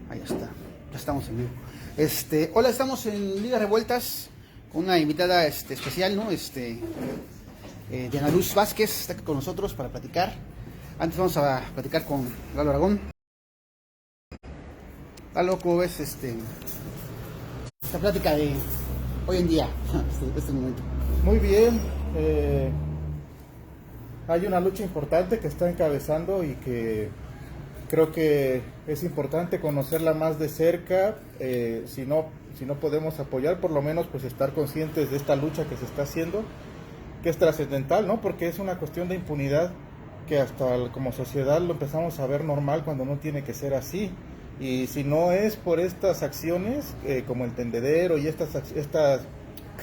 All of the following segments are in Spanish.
Ahí está, ya estamos en vivo. Hola, estamos en Ligas Revueltas con una invitada especial, ¿no? Diana Luz Vázquez está aquí con nosotros para platicar. Antes vamos a platicar con Lalo Aragón. Lalo, ¿cómo ves esta plática de hoy en día, este momento? Muy bien, hay una lucha importante que está encabezando y que creo que es importante conocerla más de cerca. Si no podemos apoyar, por lo menos pues estar conscientes de esta lucha que se está haciendo, que es trascendental, ¿no? Porque es una cuestión de impunidad que hasta como sociedad lo empezamos a ver normal cuando no tiene que ser así. Y si no es por estas acciones, como el tendedero y estas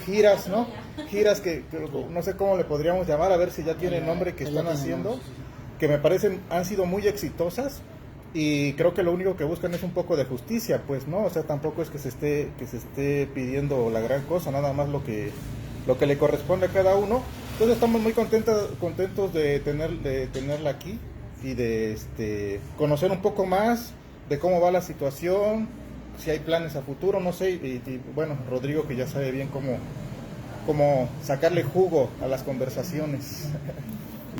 giras, ¿no? Giras que no sé cómo le podríamos llamar, a ver si ya tiene nombre, que están haciendo, que me parecen han sido muy exitosas, y creo que lo único que buscan es un poco de justicia, pues, ¿no? O sea, tampoco es que se esté pidiendo la gran cosa, nada más lo que le corresponde a cada uno. Entonces estamos muy contentos de tenerla aquí y de conocer un poco más de cómo va la situación, si hay planes a futuro, no sé, y bueno, Rodrigo, que ya sabe bien cómo sacarle jugo a las conversaciones.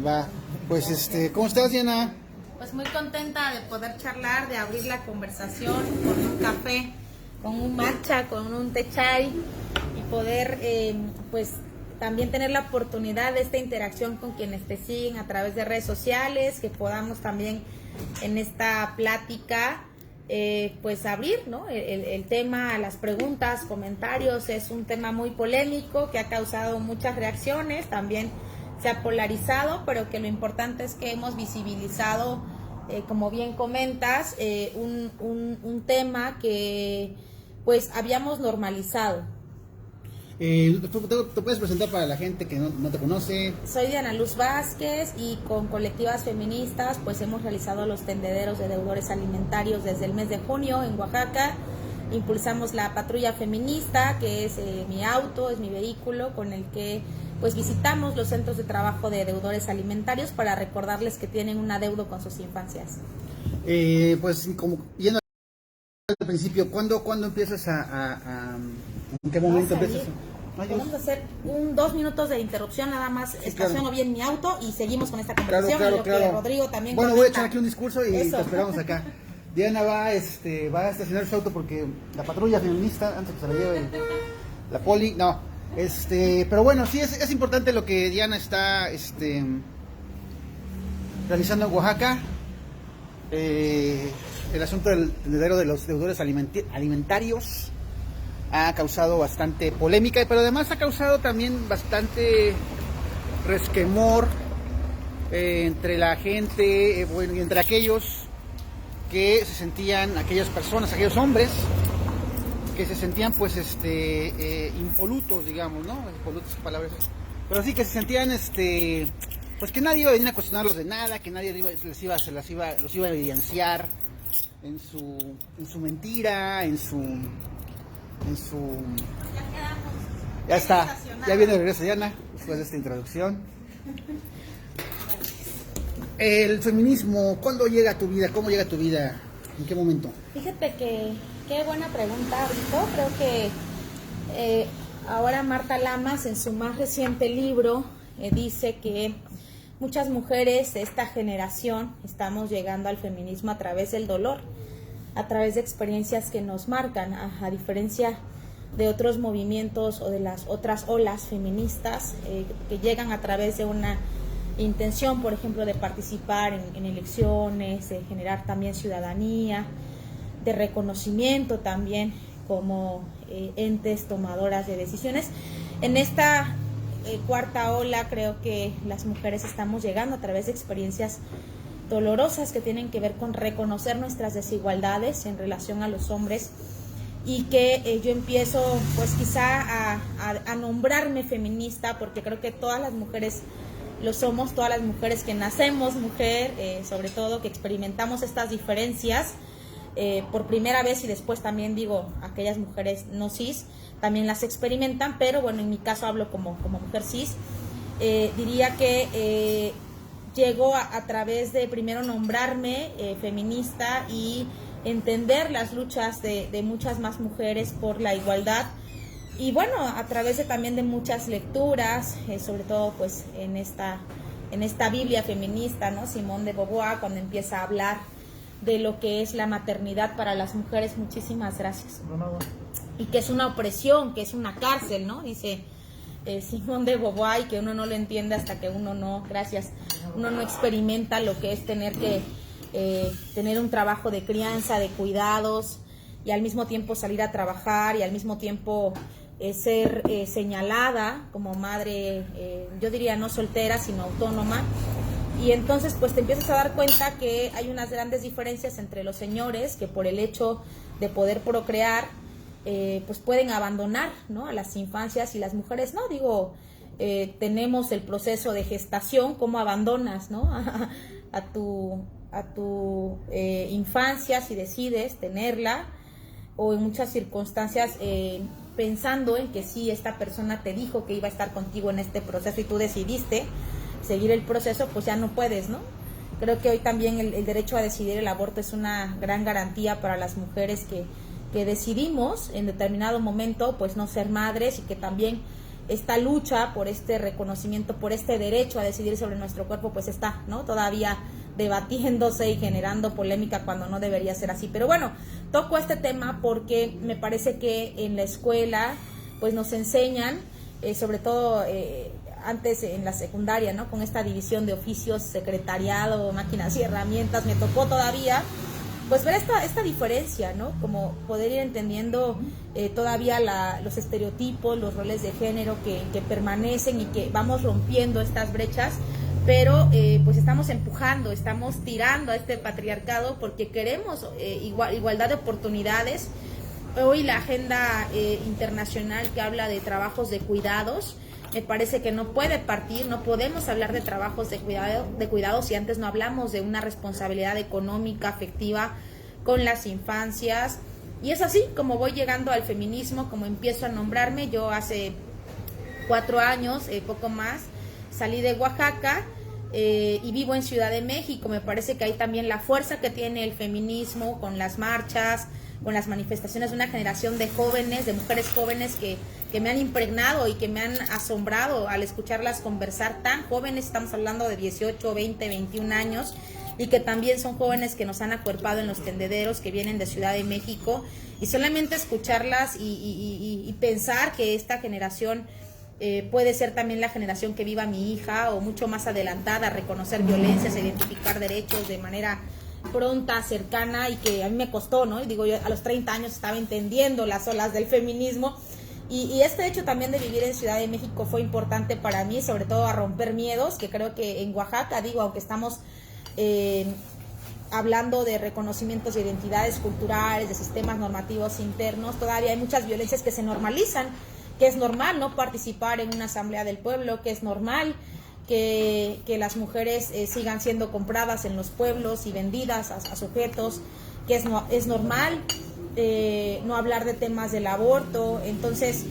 Va, pues ¿cómo estás, Diana? Pues muy contenta de poder charlar, de abrir la conversación con un café, con un matcha, con un té chai, y poder pues también tener la oportunidad de esta interacción con quienes te siguen a través de redes sociales, que podamos también en esta plática pues abrir, ¿no? el tema, las preguntas, comentarios. Es un tema muy polémico que ha causado muchas reacciones, también se ha polarizado, pero que lo importante es que hemos visibilizado, como bien comentas, un tema que pues habíamos normalizado. ¿Te puedes presentar para la gente que no te conoce? Soy Diana Luz Vázquez y con colectivas feministas pues hemos realizado los tendederos de deudores alimentarios desde el mes de junio en Oaxaca. Impulsamos la patrulla feminista, que es mi auto, es mi vehículo con el que pues visitamos los centros de trabajo de deudores alimentarios para recordarles que tienen un adeudo con sus infancias. Pues como yendo al principio, ¿cuándo empiezas en qué momento empiezas? Podemos hacer 2 minutos de interrupción, nada más estaciono claro. bien mi auto y seguimos con esta conversación. Claro. Que Rodrigo también bueno, comenta. voy a echar aquí un discurso y Eso. te esperamos acá. Diana va a estacionar su auto porque la patrulla feminista, antes que se la lleve la poli, no. Pero bueno, sí es importante lo que Diana está realizando en Oaxaca. El asunto del tendedero de los deudores alimentarios ha causado bastante polémica, pero además ha causado también bastante resquemor entre la gente, bueno, y entre aquellos que se sentían, aquellas personas, aquellos hombres que se sentían pues impolutos, digamos, ¿no? Impolutos, palabras. Pero sí que se sentían pues que nadie iba a venir a cuestionarlos de nada, que nadie los iba a evidenciar en su mentira, en su ya está, ya viene de regreso Diana después de esta introducción. El feminismo, ¿cuándo llega a tu vida? ¿Cómo llega a tu vida? ¿En qué momento? Fíjate que qué buena pregunta, Rico. Creo que ahora Marta Lamas en su más reciente libro dice que muchas mujeres de esta generación estamos llegando al feminismo a través del dolor, a través de experiencias que nos marcan, a diferencia de otros movimientos o de las otras olas feministas que llegan a través de una intención, por ejemplo, de participar en elecciones, de generar también ciudadanía, de reconocimiento también como entes tomadoras de decisiones. En esta cuarta ola creo que las mujeres estamos llegando a través de experiencias dolorosas que tienen que ver con reconocer nuestras desigualdades en relación a los hombres, y que yo empiezo pues quizá a nombrarme feminista, porque creo que todas las mujeres lo somos, todas las mujeres que nacemos mujer, sobre todo que experimentamos estas diferencias por primera vez, y después también digo aquellas mujeres no cis también las experimentan, pero bueno, en mi caso hablo como mujer cis. Diría que llego a través de primero nombrarme feminista y entender las luchas de muchas más mujeres por la igualdad. Y bueno, a través también de muchas lecturas, sobre todo pues en esta Biblia feminista, ¿no? Simone de Beauvoir, cuando empieza a hablar de lo que es la maternidad para las mujeres. Muchísimas gracias. Y que es una opresión, que es una cárcel, ¿no? Dice Simone de Beauvoir, y que uno no lo entiende hasta que uno no experimenta lo que es tener que tener un trabajo de crianza, de cuidados, y al mismo tiempo salir a trabajar, y al mismo tiempo ser señalada como madre, yo diría no soltera, sino autónoma. Y entonces pues te empiezas a dar cuenta que hay unas grandes diferencias entre los señores, que por el hecho de poder procrear, pues pueden abandonar, ¿no?, a las infancias, y las mujeres no. Digo, tenemos el proceso de gestación, cómo abandonas, ¿no?, a tu infancia, si decides tenerla, o en muchas circunstancias pensando en que sí, esta persona te dijo que iba a estar contigo en este proceso y tú decidiste seguir el proceso, pues ya no puedes, ¿no? Creo que hoy también el derecho a decidir el aborto es una gran garantía para las mujeres que decidimos en determinado momento pues no ser madres, y que también esta lucha por este reconocimiento, por este derecho a decidir sobre nuestro cuerpo, pues está, ¿no?, todavía debatiéndose y generando polémica cuando no debería ser así. Pero bueno, toco este tema porque me parece que en la escuela pues nos enseñan, sobre todo antes en la secundaria, ¿no?, con esta división de oficios, secretariado, máquinas y herramientas, me tocó todavía pues ver esta diferencia, ¿no?, como poder ir entendiendo todavía los estereotipos, los roles de género que permanecen, y que vamos rompiendo estas brechas, pero pues estamos empujando, estamos tirando a este patriarcado porque queremos igualdad de oportunidades. Hoy la agenda internacional que habla de trabajos de cuidados, me parece que no puede partir, no podemos hablar de trabajos de cuidados si antes no hablamos de una responsabilidad económica, afectiva con las infancias. Y es así como voy llegando al feminismo, como empiezo a nombrarme. Yo hace 4 años, poco más, salí de Oaxaca y vivo en Ciudad de México. Me parece que ahí también la fuerza que tiene el feminismo, con las marchas, con las manifestaciones de una generación de jóvenes, de mujeres jóvenes que me han impregnado y que me han asombrado al escucharlas conversar, tan jóvenes, estamos hablando de 18, 20, 21 años, y que también son jóvenes que nos han acuerpado en los tendederos, que vienen de Ciudad de México, y solamente escucharlas y pensar que esta generación puede ser también la generación que viva mi hija, o mucho más adelantada, a reconocer violencias, a identificar derechos de manera pronta, cercana, y que a mí me costó, ¿no? Y digo, yo a los 30 años estaba entendiendo las olas del feminismo, y este hecho también de vivir en Ciudad de México fue importante para mí, sobre todo a romper miedos, que creo que en Oaxaca, digo, aunque estamos hablando de reconocimientos de identidades culturales, de sistemas normativos internos, todavía hay muchas violencias que se normalizan, que es normal no participar en una asamblea del pueblo, que es normal que las mujeres sigan siendo compradas en los pueblos y vendidas a sujetos, que es normal no hablar de temas del aborto. Entonces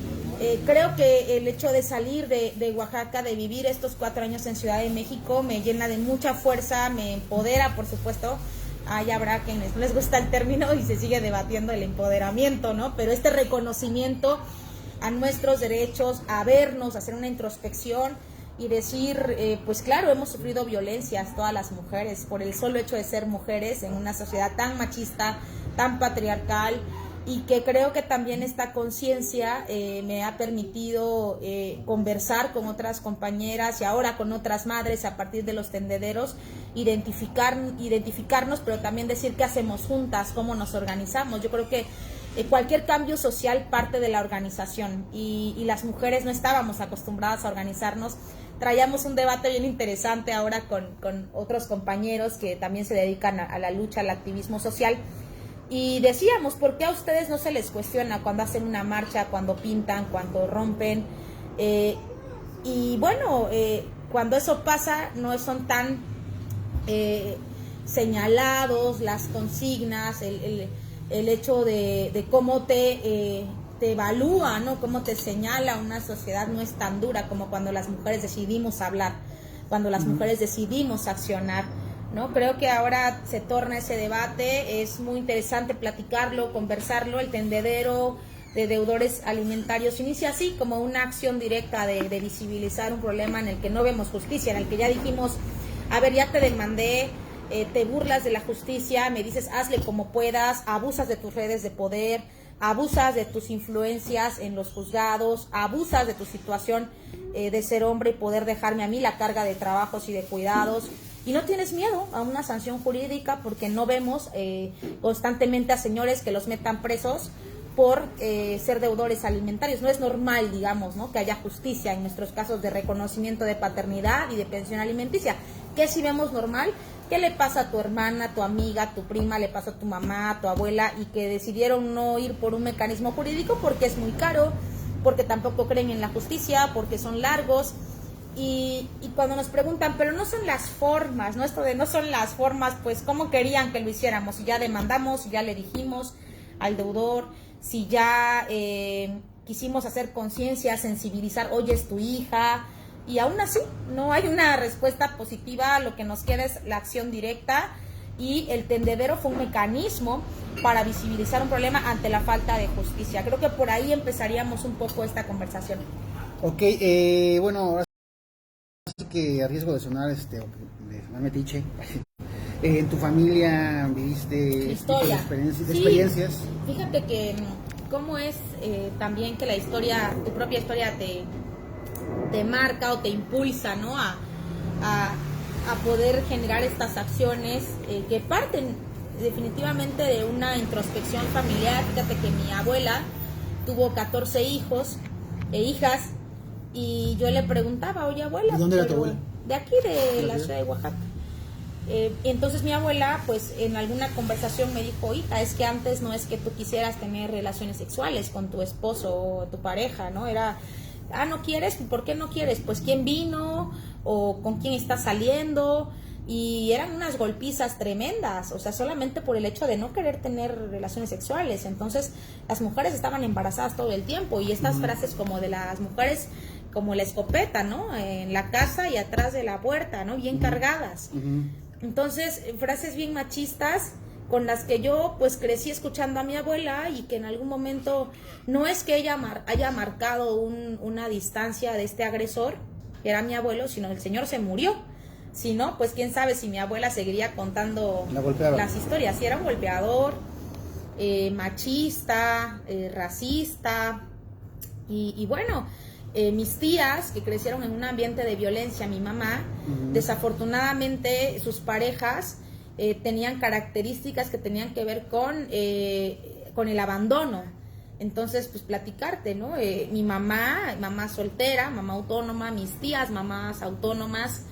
creo que el hecho de salir de Oaxaca, de vivir estos 4 años en Ciudad de México, me llena de mucha fuerza, me empodera, por supuesto. Hay habrá quienes no les gusta el término y se sigue debatiendo el empoderamiento, ¿no? Pero este reconocimiento a nuestros derechos, a vernos, a hacer una introspección y decir, pues claro, hemos sufrido violencias todas las mujeres por el solo hecho de ser mujeres en una sociedad tan machista, tan patriarcal, y que creo que también esta conciencia me ha permitido conversar con otras compañeras y ahora con otras madres a partir de los tendederos, identificarnos, pero también decir qué hacemos juntas, cómo nos organizamos. Yo creo que cualquier cambio social parte de la organización, y las mujeres no estábamos acostumbradas a organizarnos. Traíamos un debate bien interesante ahora con otros compañeros que también se dedican a la lucha, al activismo social, y decíamos, ¿por qué a ustedes no se les cuestiona cuando hacen una marcha, cuando pintan, cuando rompen? Y bueno, cuando eso pasa no son tan señalados las consignas, el hecho de cómo te evalúa, ¿no? Cómo te señala una sociedad no es tan dura como cuando las mujeres decidimos hablar, cuando las mujeres decidimos accionar. ¿no? Creo que ahora se torna ese debate, es muy interesante platicarlo, conversarlo, el tendedero de deudores alimentarios inicia así como una acción directa de visibilizar un problema en el que no vemos justicia, en el que ya dijimos, a ver, ya te demandé, te burlas de la justicia, me dices hazle como puedas, abusas de tus redes de poder, abusas de tus influencias en los juzgados, abusas de tu situación de ser hombre y poder dejarme a mí la carga de trabajos y de cuidados, y no tienes miedo a una sanción jurídica porque no vemos constantemente a señores que los metan presos por ser deudores alimentarios. No es normal, digamos, ¿no?, que haya justicia en nuestros casos de reconocimiento de paternidad y de pensión alimenticia. ¿Qué si vemos normal? ¿Qué le pasa a tu hermana, a tu amiga, a tu prima, le pasa a tu mamá, a tu abuela, y que decidieron no ir por un mecanismo jurídico porque es muy caro, porque tampoco creen en la justicia, porque son largos? Y cuando nos preguntan, pero no son las formas, ¿no? Esto de no son las formas, pues ¿cómo querían que lo hiciéramos? Si ya demandamos, si ya le dijimos al deudor, si ya quisimos hacer conciencia, sensibilizar, oye, es tu hija, y aún así no hay una respuesta positiva. Lo que nos queda es la acción directa, y el tendedero fue un mecanismo para visibilizar un problema ante la falta de justicia. Creo que por ahí empezaríamos un poco esta conversación. Ok, bueno, ahora sí que a riesgo de sonar, de sonar metiche, en tu familia viviste Historia. experiencias. Sí, fíjate que cómo es también que la historia, tu propia historia te marca o te impulsa, ¿no?, a poder generar estas acciones que parten definitivamente de una introspección familiar. Fíjate que mi abuela tuvo 14 hijos e hijas, y yo le preguntaba, oye, abuela, ¿de dónde era tu abuela? De aquí, de la ciudad de Oaxaca. Entonces mi abuela, pues en alguna conversación me dijo, hija, es que antes no es que tú quisieras tener relaciones sexuales con tu esposo o tu pareja, ¿no? Era, ¿no quieres? ¿Por qué no quieres? Pues ¿quién vino? ¿O con quién estás saliendo? Y eran unas golpizas tremendas, o sea, solamente por el hecho de no querer tener relaciones sexuales. Entonces las mujeres estaban embarazadas todo el tiempo, y estas frases como de las mujeres, como la escopeta, ¿no?, en la casa y atrás de la puerta, ¿no?, bien cargadas. Entonces, frases bien machistas con las que yo pues crecí escuchando a mi abuela, y que en algún momento no es que ella haya marcado una distancia de este agresor, que era mi abuelo, sino el señor se murió. Si no, pues quién sabe si mi abuela seguiría contando las historias. Si era un golpeador, machista, racista, y bueno, mis tías que crecieron en un ambiente de violencia, mi mamá, desafortunadamente sus parejas tenían características que tenían que ver con el abandono. Entonces, pues platicarte, ¿no? Mi mamá soltera, mamá autónoma, mis tías, mamás autónomas,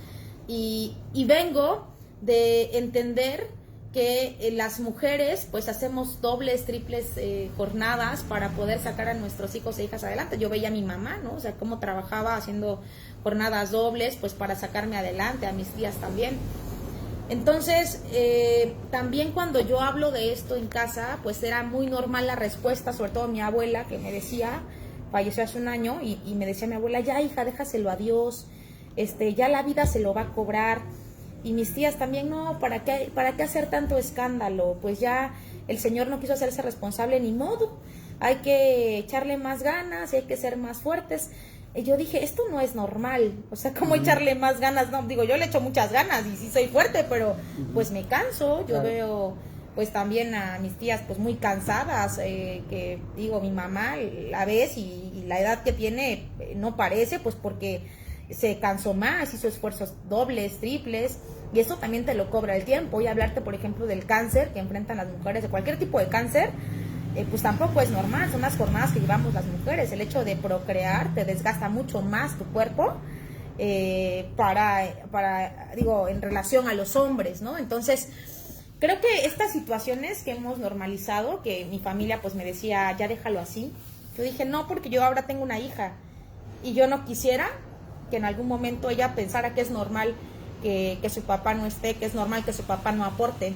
y vengo de entender que las mujeres pues hacemos dobles, triples jornadas para poder sacar a nuestros hijos e hijas adelante. Yo veía a mi mamá, ¿no? O sea, cómo trabajaba haciendo jornadas dobles pues para sacarme adelante, a mis tías también. Entonces, también cuando yo hablo de esto en casa, pues era muy normal la respuesta, sobre todo mi abuela, que me decía, falleció hace un año, y me decía mi abuela, ya hija, déjaselo a Dios, ya la vida se lo va a cobrar. Y mis tías también, no, ¿para qué hacer tanto escándalo? Pues ya el señor no quiso hacerse responsable, ni modo, hay que echarle más ganas, hay que ser más fuertes. Y yo dije, esto no es normal, o sea, ¿cómo echarle más ganas? No, digo, yo le echo muchas ganas y sí soy fuerte, pero pues me canso. Yo veo pues también a mis tías pues muy cansadas, que digo, mi mamá la ves y la edad que tiene no parece, pues porque se cansó más, hizo esfuerzos dobles, triples, y eso también te lo cobra el tiempo. Y hablarte, por ejemplo, del cáncer que enfrentan las mujeres, de cualquier tipo de cáncer, pues tampoco es normal, son las jornadas que llevamos las mujeres. El hecho de procrear te desgasta mucho más tu cuerpo digo, en relación a los hombres, ¿no? Entonces, creo que estas situaciones que hemos normalizado, que mi familia pues me decía, ya déjalo así, yo dije, no, porque yo ahora tengo una hija, y yo no quisiera que en algún momento ella pensara que es normal que su papá no esté, que es normal que su papá no aporte,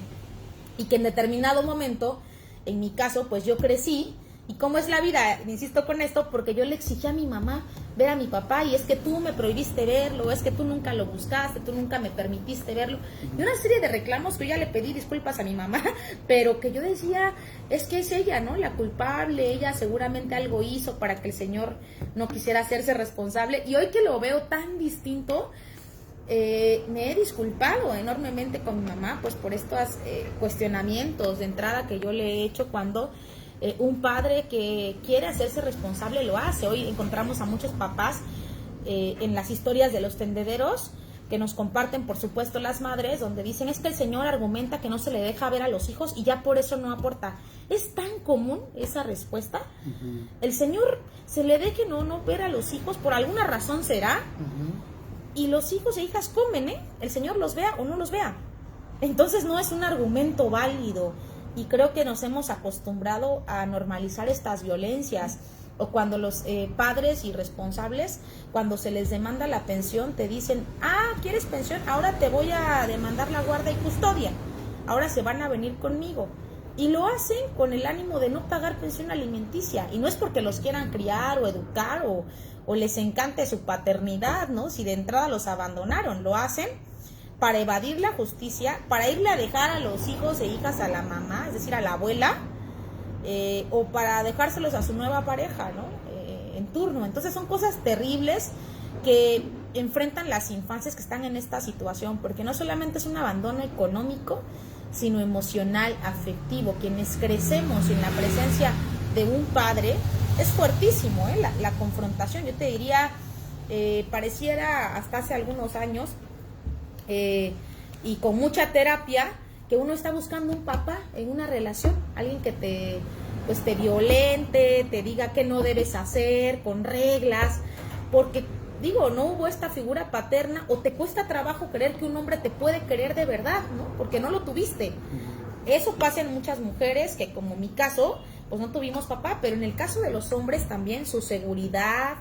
y que en determinado momento, en mi caso, pues yo crecí ¿Y cómo es la vida? Insisto con esto porque yo le exigí a mi mamá ver a mi papá y es que tú me prohibiste verlo, es que tú nunca lo buscaste, tú nunca me permitiste verlo. Y una serie de reclamos que yo ya le pedí disculpas a mi mamá, pero que yo decía, es que es ella, ¿no? La culpable, ella seguramente algo hizo para que el señor no quisiera hacerse responsable. Y hoy que lo veo tan distinto, me he disculpado enormemente con mi mamá pues por estos cuestionamientos de entrada que yo le he hecho cuando un padre que quiere hacerse responsable lo hace. Hoy encontramos a muchos papás en las historias de los tendederos que nos comparten, por supuesto, las madres, donde dicen es que el señor argumenta que no se le deja ver a los hijos y ya por eso no aporta. Es tan común esa respuesta. Uh-huh. El señor se le deje no ver a los hijos, por alguna razón será, uh-huh. Y los hijos e hijas comen, el señor los vea o no los vea. Entonces no es un argumento válido. Y creo que nos hemos acostumbrado a normalizar estas violencias, o cuando los padres irresponsables, cuando se les demanda la pensión, te dicen, ¿quieres pensión? Ahora te voy a demandar la guarda y custodia, ahora se van a venir conmigo. Y lo hacen con el ánimo de no pagar pensión alimenticia, y no es porque los quieran criar o educar o les encante su paternidad, ¿no? Si de entrada los abandonaron, lo hacen para evadir la justicia, para irle a dejar a los hijos e hijas a la mamá, es decir, a la abuela, o para dejárselos a su nueva pareja, ¿no? En turno. Entonces son cosas terribles que enfrentan las infancias que están en esta situación, porque no solamente es un abandono económico, sino emocional, afectivo. Quienes crecemos en la presencia de un padre, es fuertísimo, la confrontación. Yo te diría, pareciera hasta hace algunos años, y con mucha terapia, que uno está buscando un papá en una relación, alguien que te violente, te diga qué no debes hacer, con reglas, porque no hubo esta figura paterna, o te cuesta trabajo creer que un hombre te puede querer de verdad, ¿no? Porque no lo tuviste. Eso pasa en muchas mujeres que, como mi caso, pues no tuvimos papá, pero en el caso de los hombres también su seguridad,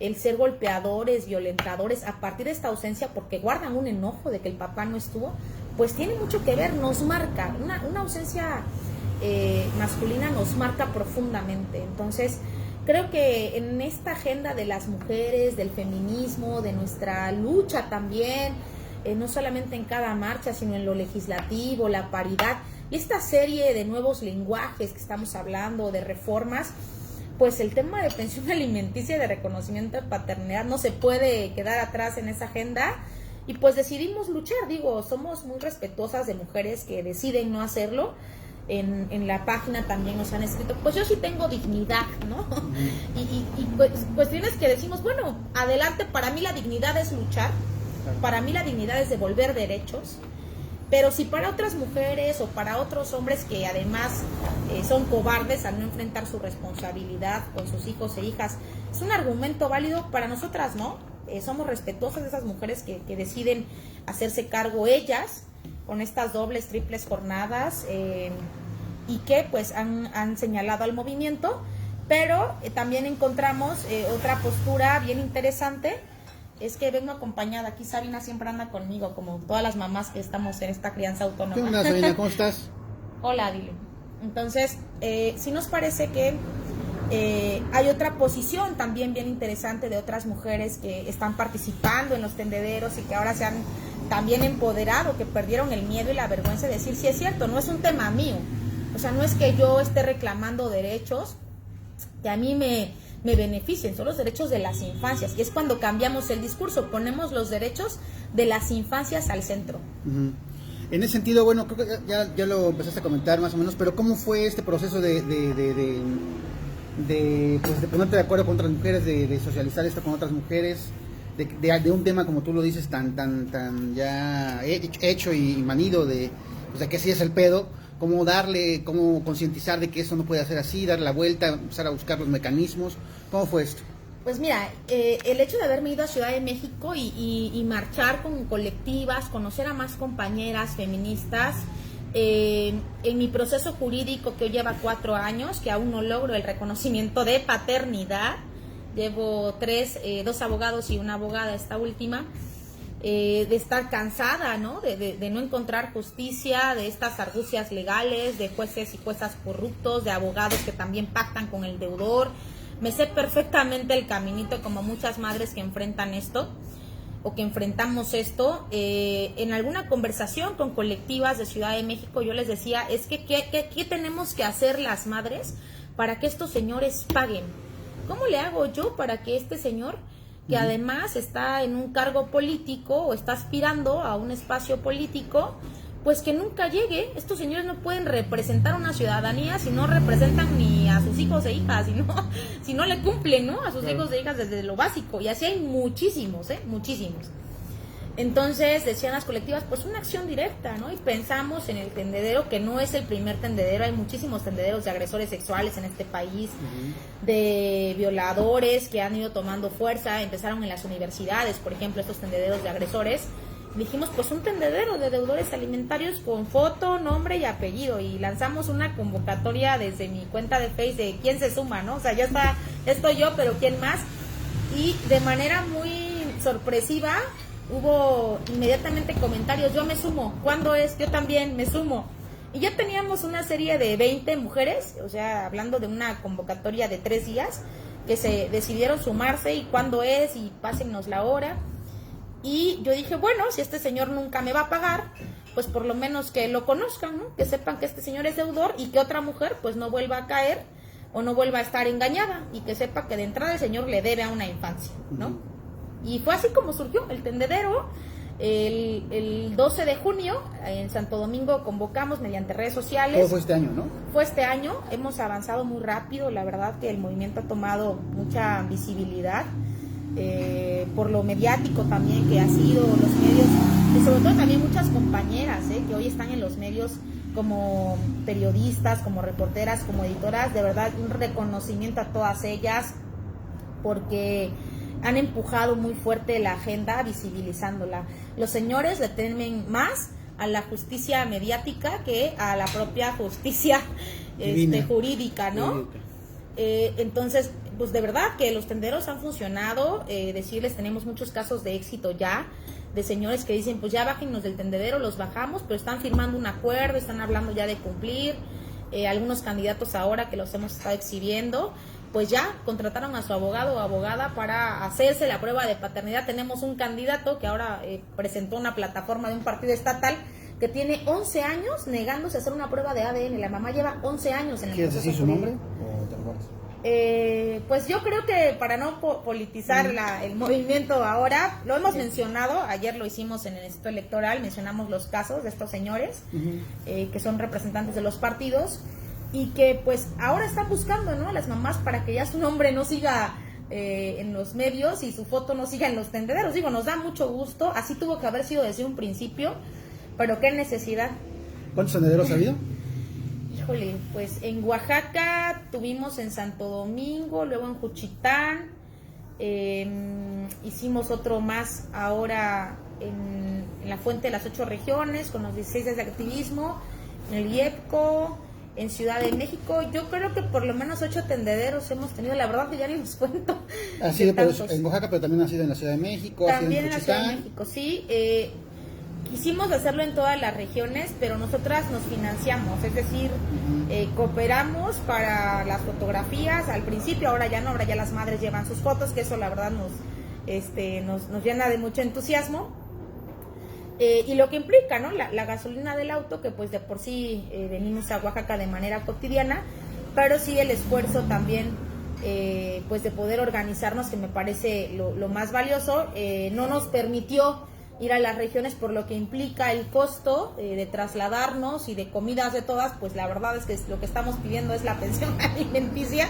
el ser golpeadores, violentadores, a partir de esta ausencia, porque guardan un enojo de que el papá no estuvo, pues tiene mucho que ver, nos marca, una ausencia masculina nos marca profundamente. Entonces, creo que en esta agenda de las mujeres, del feminismo, de nuestra lucha también, no solamente en cada marcha, sino en lo legislativo, la paridad, y esta serie de nuevos lenguajes que estamos hablando, de reformas, pues el tema de pensión alimenticia y de reconocimiento de paternidad no se puede quedar atrás en esa agenda, y pues decidimos luchar. Somos muy respetuosas de mujeres que deciden no hacerlo. En la página también nos han escrito, pues yo sí tengo dignidad, ¿no? Y pues, cuestiones que decimos, bueno, adelante, para mí la dignidad es luchar, para mí la dignidad es devolver derechos, pero si para otras mujeres o para otros hombres que además son cobardes al no enfrentar su responsabilidad con sus hijos e hijas, es un argumento válido, para nosotras no. Somos respetuosas de esas mujeres que deciden hacerse cargo ellas con estas dobles, triples jornadas, y que pues han señalado al movimiento, pero también encontramos otra postura bien interesante. Es que vengo acompañada, aquí Sabina siempre anda conmigo, como todas las mamás que estamos en esta crianza autónoma. ¿Qué onda, Sabina? ¿Cómo estás? Hola, dile. Entonces, sí nos parece que hay otra posición también bien interesante de otras mujeres que están participando en los tendederos y que ahora se han también empoderado, que perdieron el miedo y la vergüenza de decir, sí es cierto, no es un tema mío. O sea, no es que yo esté reclamando derechos que a mí me beneficien, son los derechos de las infancias. Y es cuando cambiamos el discurso, ponemos los derechos de las infancias al centro. Uh-huh. En ese sentido, bueno, creo que ya lo empezaste a comentar más o menos, pero ¿cómo fue este proceso de ponerte de acuerdo con otras mujeres, de socializar esto con otras mujeres, de un tema, como tú lo dices, tan ya hecho y manido, de que así es el pedo? ¿Cómo concientizar de que eso no puede ser así, dar la vuelta, empezar a buscar los mecanismos? ¿Cómo fue esto? Pues mira, el hecho de haberme ido a Ciudad de México y marchar con colectivas, conocer a más compañeras feministas, en mi proceso jurídico que hoy lleva 4 años, que aún no logro el reconocimiento de paternidad, llevo 2 abogados y una abogada, esta última, de estar cansada, ¿no? De no encontrar justicia, de estas argucias legales, de jueces y juezas corruptos, de abogados que también pactan con el deudor. Me sé perfectamente el caminito, como muchas madres que enfrentan esto, o que enfrentamos esto. En alguna conversación con colectivas de Ciudad de México yo les decía, es que ¿qué tenemos que hacer las madres para que estos señores paguen? ¿Cómo le hago yo para que este señor, que además está en un cargo político o está aspirando a un espacio político, pues que nunca llegue? Estos señores no pueden representar una ciudadanía si no representan ni a sus hijos e hijas, si no le cumplen, ¿no? A sus hijos e hijas desde lo básico. Y así hay muchísimos, muchísimos. Entonces decían las colectivas, pues una acción directa, ¿no? Y pensamos en el tendedero, que no es el primer tendedero, hay muchísimos tendederos de agresores sexuales en este país, de violadores que han ido tomando fuerza. Empezaron en las universidades, por ejemplo, estos tendederos de agresores. Dijimos, pues un tendedero de deudores alimentarios con foto, nombre y apellido, y lanzamos una convocatoria desde mi cuenta de Facebook de quién se suma, ¿no? O sea, ya estoy yo, pero ¿quién más? Y de manera muy sorpresiva hubo inmediatamente comentarios: yo me sumo, ¿cuándo es? Yo también me sumo. Y ya teníamos una serie de 20 mujeres, o sea, hablando de una convocatoria de 3 días, que se decidieron sumarse, y cuándo es, y pásennos la hora. Y yo dije, bueno, si este señor nunca me va a pagar, pues por lo menos que lo conozcan, ¿no? Que sepan que este señor es deudor, y que otra mujer pues no vuelva a caer o no vuelva a estar engañada, y que sepa que de entrada el señor le debe a una infancia, ¿no? Y fue así como surgió el tendedero. El 12 de junio en Santo Domingo convocamos mediante redes sociales. Todo fue este año, ¿no? Fue este año, hemos avanzado muy rápido, la verdad que el movimiento ha tomado mucha visibilidad. Por lo mediático también que ha sido, los medios, y sobre todo también muchas compañeras que hoy están en los medios como periodistas, como reporteras, como editoras. De verdad, un reconocimiento a todas ellas, porque han empujado muy fuerte la agenda, visibilizándola. Los señores le temen más a la justicia mediática que a la propia justicia jurídica, ¿no? Entonces, pues de verdad que los tenderos han funcionado. Decirles, tenemos muchos casos de éxito ya, de señores que dicen, pues ya bájennos del tendedero, los bajamos, pero están firmando un acuerdo, están hablando ya de cumplir. Algunos candidatos ahora que los hemos estado exhibiendo, pues ya contrataron a su abogado o abogada para hacerse la prueba de paternidad. Tenemos un candidato que ahora presentó una plataforma de un partido estatal que tiene 11 años negándose a hacer una prueba de ADN. La mamá lleva 11 años en el proceso. ¿Quieres decir su nombre o te acuerdas? Pues yo creo que para no politizar el movimiento ahora, lo hemos mencionado, ayer lo hicimos en el Instituto Electoral, mencionamos los casos de estos señores que son representantes de los partidos, y que pues ahora están buscando, ¿no?, a las mamás para que ya su nombre no siga en los medios y su foto no siga en los tendederos. Digo, nos da mucho gusto, así tuvo que haber sido desde un principio, pero qué necesidad. ¿Cuántos tendederos ha habido? Híjole, pues en Oaxaca tuvimos, en Santo Domingo, luego en Juchitán, hicimos otro más ahora en la Fuente de las 8 Regiones, con los 16 días de activismo, en el IEPCO, en Ciudad de México. Yo creo que por lo menos 8 tendederos hemos tenido, la verdad que ya ni los cuento. Ha sido en Oaxaca, pero también ha sido en la Ciudad de México. También en la Ciudad de México, sí. Quisimos hacerlo en todas las regiones, pero nosotras nos financiamos, es decir, cooperamos para las fotografías al principio, ahora ya no, ahora ya las madres llevan sus fotos, que eso la verdad nos llena de mucho entusiasmo. Y lo que implica, ¿no?, la gasolina del auto, que pues de por sí venimos a Oaxaca de manera cotidiana, pero sí el esfuerzo también pues de poder organizarnos, que me parece lo más valioso. No nos permitió ir a las regiones por lo que implica el costo de trasladarnos y de comidas de todas. Pues la verdad es que lo que estamos pidiendo es la pensión alimenticia.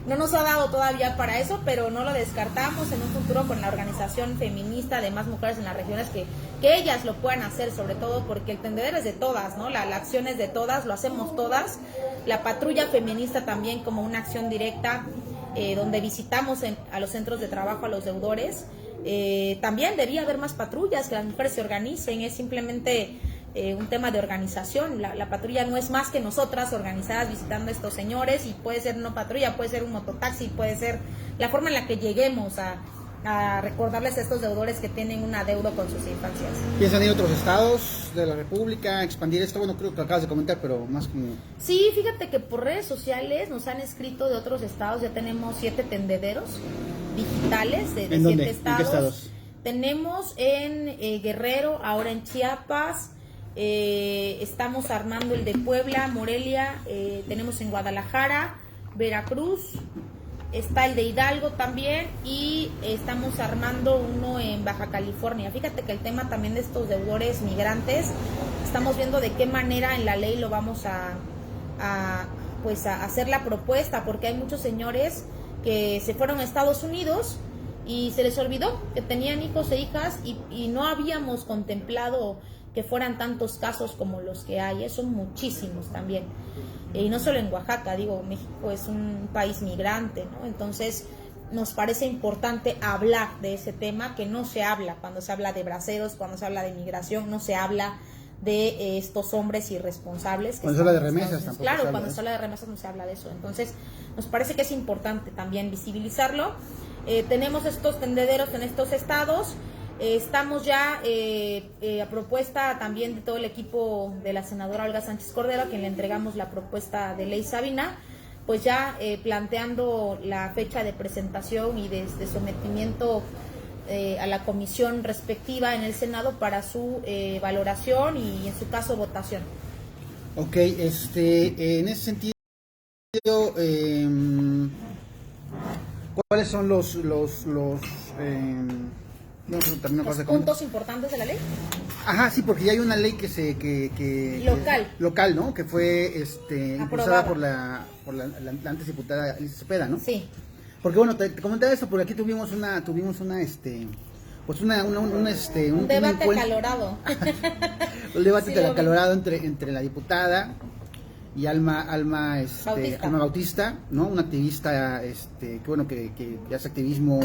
No nos ha dado todavía para eso, pero no lo descartamos en un futuro con la organización feminista de más mujeres en las regiones, que ellas lo puedan hacer, sobre todo porque el tendedero es de todas, ¿no? La acción es de todas, lo hacemos todas. La patrulla feminista también, como una acción directa, donde visitamos a los centros de trabajo a los deudores. También debería haber más patrullas, que las mujeres se organicen. Es simplemente un tema de organización. La patrulla no es más que nosotras organizadas visitando a estos señores, y puede ser una patrulla, puede ser un mototaxi, puede ser la forma en la que lleguemos a recordarles a estos deudores que tienen un adeudo con sus infancias. ¿Piensan ir a otros estados de la República, expandir esto? Bueno, creo que lo acabas de comentar, pero más como... Sí, fíjate que por redes sociales nos han escrito de otros estados, ya tenemos 7 tendederos digitales de 7 estados. ¿En qué estados? Tenemos en Guerrero, ahora en Chiapas, estamos armando el de Puebla, Morelia, tenemos en Guadalajara, Veracruz, está el de Hidalgo también y estamos armando uno en Baja California. Fíjate que el tema también de estos deudores migrantes, estamos viendo de qué manera en la ley lo vamos a hacer la propuesta, porque hay muchos señores que se fueron a Estados Unidos y se les olvidó que tenían hijos e hijas y no habíamos contemplado que fueran tantos casos como los que hay, son muchísimos también. Y no solo en Oaxaca, digo, México es un país migrante, ¿no? Entonces nos parece importante hablar de ese tema, que no se habla cuando se habla de braceros, cuando se habla de migración, no se habla de estos hombres irresponsables. Cuando se habla de remesas tampoco. Claro, cuando se habla de remesas no se habla de eso. Entonces nos parece que es importante también visibilizarlo. Tenemos estos tendederos en estos estados. Estamos ya a propuesta también de todo el equipo de la senadora Olga Sánchez Cordero, a quien le entregamos la propuesta de ley Sabina, pues ya planteando la fecha de presentación y de sometimiento a la comisión respectiva en el Senado para su valoración y en su caso votación. Ok, en ese sentido, ¿cuáles son los puntos importantes de la ley? Ajá, sí, porque ya hay una ley local, ¿no? Que fue impulsada por la antes diputada Alicia Cepeda, ¿no? Sí. Porque bueno, te comentaba esto porque aquí tuvimos un debate acalorado. Un debate acalorado entre la diputada y Alma Bautista, ¿no? Una activista que hace activismo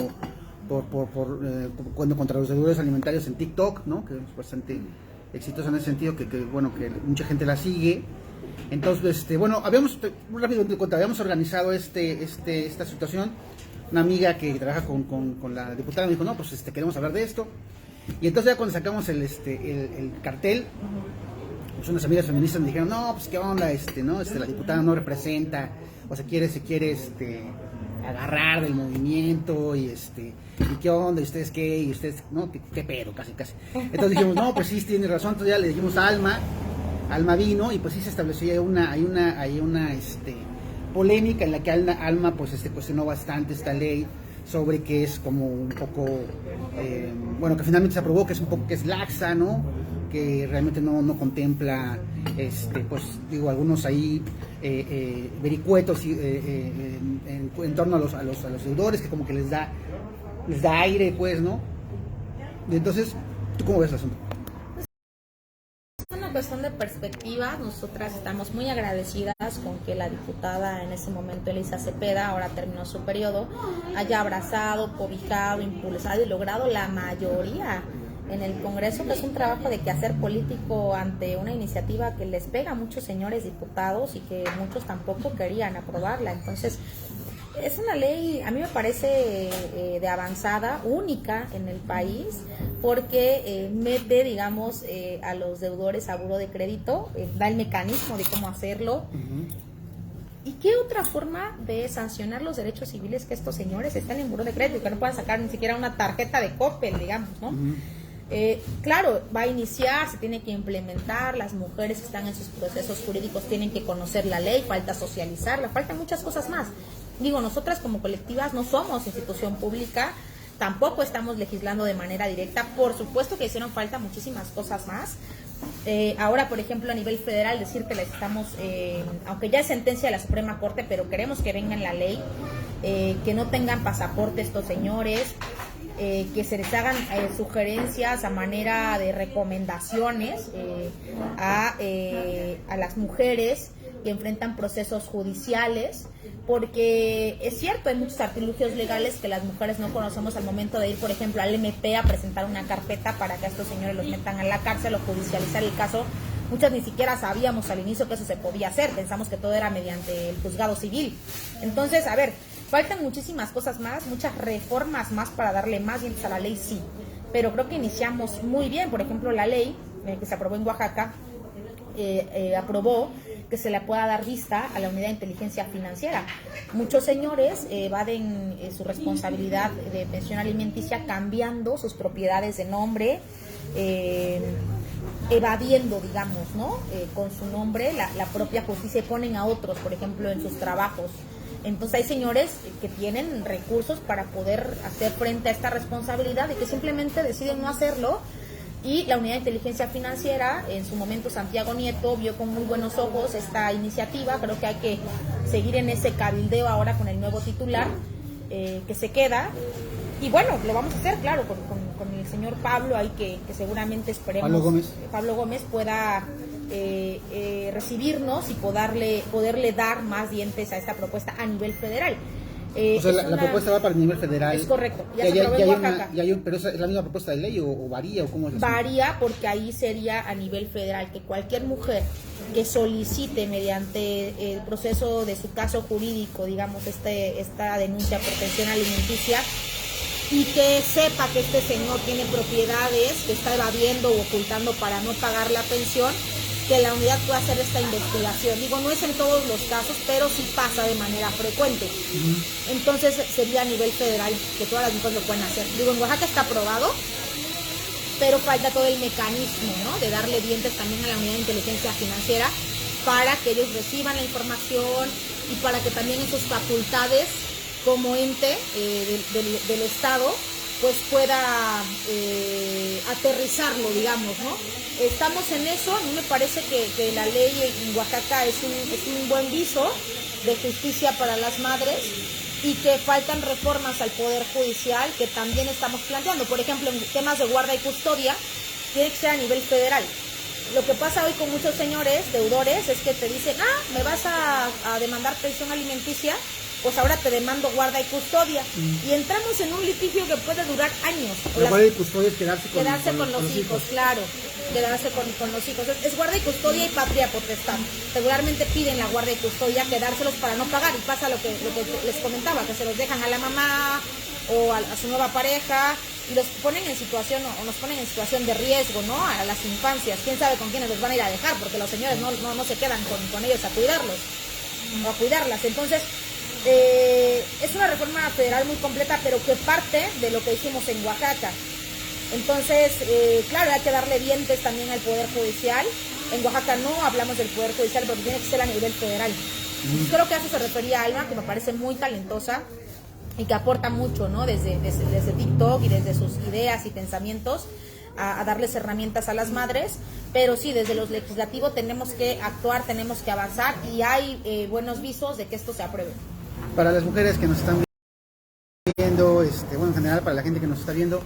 contra los deudores alimentarios en TikTok, ¿no? Que es bastante exitosa en ese sentido, que mucha gente la sigue. Entonces, habíamos organizado esta situación. Una amiga que trabaja con la diputada me dijo, no, pues queremos hablar de esto. Y entonces ya cuando sacamos el cartel, pues unas amigas feministas me dijeron, no, pues qué onda, la diputada no representa, o se quiere agarrar del movimiento y qué onda, y ustedes qué, y ustedes, no, qué pedo, casi. Entonces dijimos, no, pues sí, tiene razón. Entonces ya le dijimos a Alma vino, y pues sí se estableció ya hay una polémica en la que Alma pues cuestionó bastante esta ley sobre que es como un poco que finalmente se aprobó, que es laxa, ¿no? Que realmente no contempla algunos ahí vericuetos en torno a los deudores, que como que les da aire, pues, ¿no? Y entonces, ¿tú cómo ves el asunto? Es una cuestión de perspectiva. Nosotras estamos muy agradecidas con que la diputada en ese momento, Elisa Cepeda, ahora terminó su periodo, haya abrazado, cobijado, impulsado y logrado la mayoría en el Congreso, que es un trabajo de quehacer político ante una iniciativa que les pega a muchos señores diputados y que muchos tampoco querían aprobarla. Entonces, es una ley, a mí me parece de avanzada, única en el país, porque mete, digamos, a los deudores a buró de crédito, da el mecanismo de cómo hacerlo. ¿Y qué otra forma de sancionar los derechos civiles que estos señores están en buró de crédito, que no puedan sacar ni siquiera una tarjeta de Coppel, digamos, ¿no? Claro, va a iniciar, se tiene que implementar, las mujeres que están en sus procesos jurídicos tienen que conocer la ley, falta socializarla, faltan muchas cosas más. Digo, nosotras como colectivas no somos institución pública, tampoco estamos legislando de manera directa, por supuesto que hicieron falta muchísimas cosas más. Ahora, por ejemplo, a nivel federal, decirte, estamos, aunque ya es sentencia de la Suprema Corte, pero queremos que venga en la ley, que no tengan pasaporte estos señores, que se les hagan sugerencias a manera de recomendaciones a las mujeres que enfrentan procesos judiciales, porque es cierto, hay muchos artilugios legales que las mujeres no conocemos al momento de ir, por ejemplo, al MP a presentar una carpeta para que a estos señores los metan a la cárcel o judicializar el caso. Muchas ni siquiera sabíamos al inicio que eso se podía hacer, pensamos que todo era mediante el juzgado civil. Entonces, a ver, Faltan muchísimas cosas más, muchas reformas más para darle más dientes a la ley, sí. Pero creo que iniciamos muy bien. Por ejemplo, la ley que se aprobó en Oaxaca, aprobó que se le pueda dar vista a la unidad de inteligencia financiera. Muchos señores evaden su responsabilidad de pensión alimenticia cambiando sus propiedades de nombre, evadiendo, digamos, ¿no? Con su nombre la propia justicia, y ponen a otros, por ejemplo, en sus trabajos. Entonces hay señores que tienen recursos para poder hacer frente a esta responsabilidad y que simplemente deciden no hacerlo. Y la unidad de inteligencia financiera, en su momento Santiago Nieto vio con muy buenos ojos esta iniciativa. Creo que hay que seguir en ese cabildeo ahora con el nuevo titular que se queda. Y bueno, lo vamos a hacer, claro, con el señor Pablo, ahí que seguramente esperemos Pablo Gómez pueda recibirnos y poderle dar más dientes a esta propuesta a nivel federal. O sea, la propuesta va para el nivel federal. Es correcto, ya se aprobó en Oaxaca. Pero ¿es la misma propuesta de ley o varía o cómo es? Varía porque ahí sería a nivel federal, que cualquier mujer que solicite mediante el proceso de su caso jurídico, digamos, esta denuncia por pensión alimenticia, y que sepa que este señor tiene propiedades que está evadiendo o ocultando para no pagar la pensión, que la unidad pueda hacer esta investigación. Digo, no es en todos los casos, pero sí pasa de manera frecuente. Entonces sería a nivel federal que todas las mujeres lo pueden hacer. Digo, en Oaxaca está aprobado, pero falta todo el mecanismo, ¿no? De darle dientes también a la unidad de inteligencia financiera para que ellos reciban la información y para que también en sus facultades como ente del Estado pues pueda aterrizarlo, digamos, ¿no? Estamos en eso. A mí me parece que la ley en Oaxaca es un buen viso de justicia para las madres, y que faltan reformas al Poder Judicial que también estamos planteando. Por ejemplo, en temas de guarda y custodia, tiene que ser a nivel federal. Lo que pasa hoy con muchos señores deudores es que te dicen, me vas a demandar pensión alimenticia, pues ahora te demando guarda y custodia. Y entramos en un litigio que puede durar años. La guarda y custodia es quedarse con los hijos, claro. Quedarse con los hijos. Es guarda y custodia y patria potestad. Regularmente piden la guarda y custodia, quedárselos para no pagar. Y pasa lo que les comentaba, que se los dejan a la mamá o a su nueva pareja, y los ponen en situación, o nos ponen en situación de riesgo, ¿no? A las infancias. Quién sabe con quiénes los van a ir a dejar, porque los señores no se quedan con ellos a cuidarlos o a cuidarlas. Entonces, es una reforma federal muy completa, pero que parte de lo que hicimos en Oaxaca. Entonces, claro, hay que darle dientes también al Poder Judicial. En Oaxaca no hablamos del Poder Judicial, pero tiene que ser a nivel federal. Creo que a eso se refería Alma, que me parece muy talentosa y que aporta mucho, ¿no? Desde TikTok y desde sus ideas y pensamientos a darles herramientas a las madres. Pero sí, desde los legislativos tenemos que actuar, tenemos que avanzar, y hay buenos visos de que esto se apruebe. Para las mujeres que nos están viendo, bueno, en general para la gente que nos está viendo,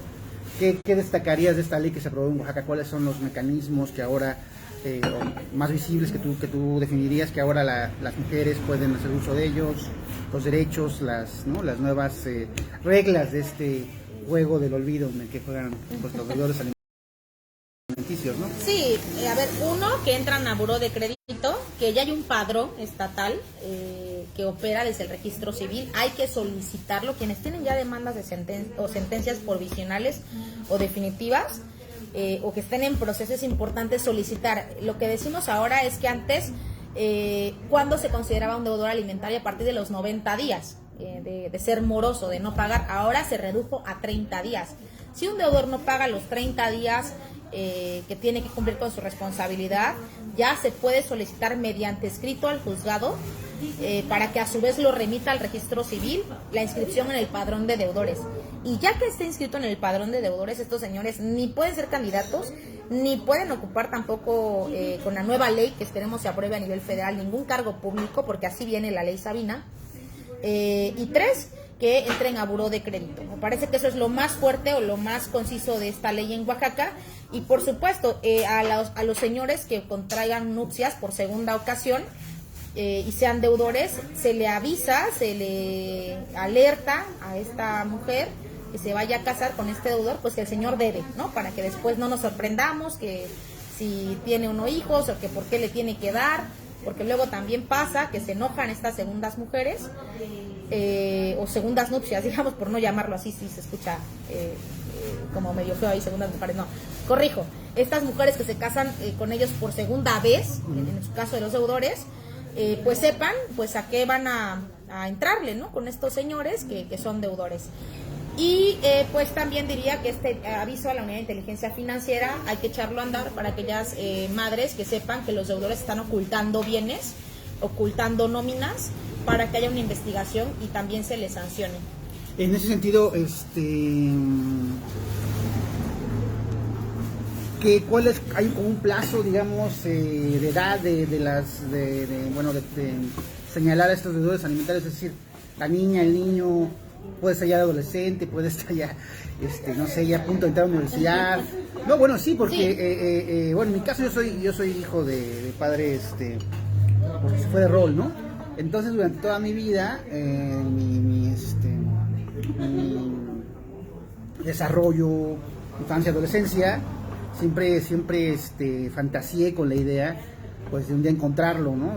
¿qué destacarías de esta ley que se aprobó en Oaxaca? ¿Cuáles son los mecanismos que ahora, más visibles que tú definirías, que ahora las mujeres pueden hacer uso de ellos, los derechos, las nuevas reglas de este juego del olvido en el que juegan pues, los deudores alimenticios, ¿no? Sí, a ver, uno, que entran a buró de crédito, que ya hay un padrón estatal que opera desde el registro civil. Hay que solicitarlo. Quienes tienen ya demandas de sentencias provisionales o definitivas, o que estén en procesos importantes, solicitar. Lo que decimos ahora es que antes, cuando se consideraba un deudor alimentario, a partir de los 90 días de ser moroso, de no pagar, ahora se redujo a 30 días. Si un deudor no paga los 30 días que tiene que cumplir con su responsabilidad, ya se puede solicitar mediante escrito al juzgado, para que a su vez lo remita al registro civil, la inscripción en el padrón de deudores. Y ya que esté inscrito en el padrón de deudores, estos señores ni pueden ser candidatos, ni pueden ocupar tampoco, con la nueva ley que esperemos se apruebe a nivel federal, ningún cargo público, porque así viene la ley Sabina. Y 3, que entren a buró de crédito. Me parece que eso es lo más fuerte o lo más conciso de esta ley en Oaxaca. Y por supuesto, a los señores que contraigan nupcias por segunda ocasión y sean deudores, se le avisa, se le alerta a esta mujer que se vaya a casar con este deudor, pues que el señor debe, ¿no? Para que después no nos sorprendamos que si tiene o no hijos, o que por qué le tiene que dar. porque luego también pasa que se enojan estas segundas mujeres, o segundas nupcias, digamos, por no llamarlo así, si se escucha como medio feo ahí, segundas mujeres, no, corrijo, estas mujeres que se casan con ellos por segunda vez, en su caso de los deudores, pues sepan pues a qué van a entrarle, ¿no? Con estos señores que son deudores. Y pues también diría que este aviso a la Unidad de Inteligencia Financiera hay que echarlo a andar para aquellas madres que sepan que los deudores están ocultando bienes, ocultando nóminas, para que haya una investigación y también se les sancione. En ese sentido, ¿cuál es? Hay como un plazo, digamos, de edad de señalar a estos deudores alimentarios, es decir, la niña, el niño puede ser ya adolescente, puede estar ya, no sé, ya a punto de entrar a la universidad. No, bueno, sí, porque, sí. Bueno, en mi caso yo soy hijo de padre, porque se fue de rol, ¿no? Entonces, durante toda mi vida, mi desarrollo, infancia, adolescencia, siempre fantaseé con la idea, pues, de un día encontrarlo, ¿no?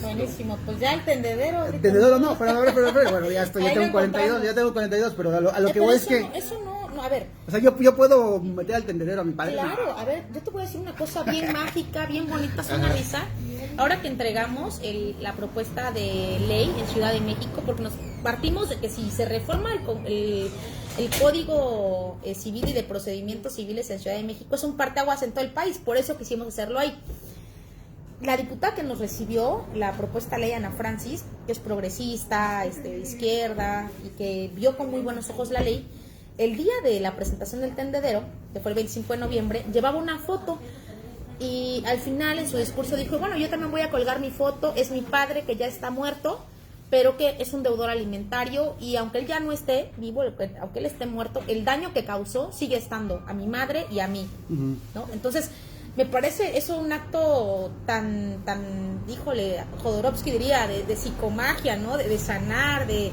Buenísimo, pues ya el tendedero. El tendedero no, pero bueno, ya tengo 42, pero a lo que voy es que... Eso no, a ver. O sea, yo puedo meter al tendedero a mi padre. Claro, a ver, yo te voy a decir una cosa bien mágica, bien bonita, es una risa. Ahora que entregamos la propuesta de ley en Ciudad de México, porque nos partimos de que si se reforma el Código Civil y de Procedimientos Civiles en Ciudad de México, es un parteaguas en todo el país, por eso quisimos hacerlo ahí. La diputada que nos recibió la propuesta de ley, Ana Francis, que es progresista, de izquierda, y que vio con muy buenos ojos la ley, el día de la presentación del tendedero, que fue el 25 de noviembre, llevaba una foto, y al final en su discurso dijo, bueno, yo también voy a colgar mi foto, es mi padre que ya está muerto, pero que es un deudor alimentario, y aunque él ya no esté vivo, aunque él esté muerto, el daño que causó sigue estando a mi madre y a mí, ¿no? Entonces, me parece eso un acto tan, híjole, Jodorowsky diría, de psicomagia, ¿no? De sanar, de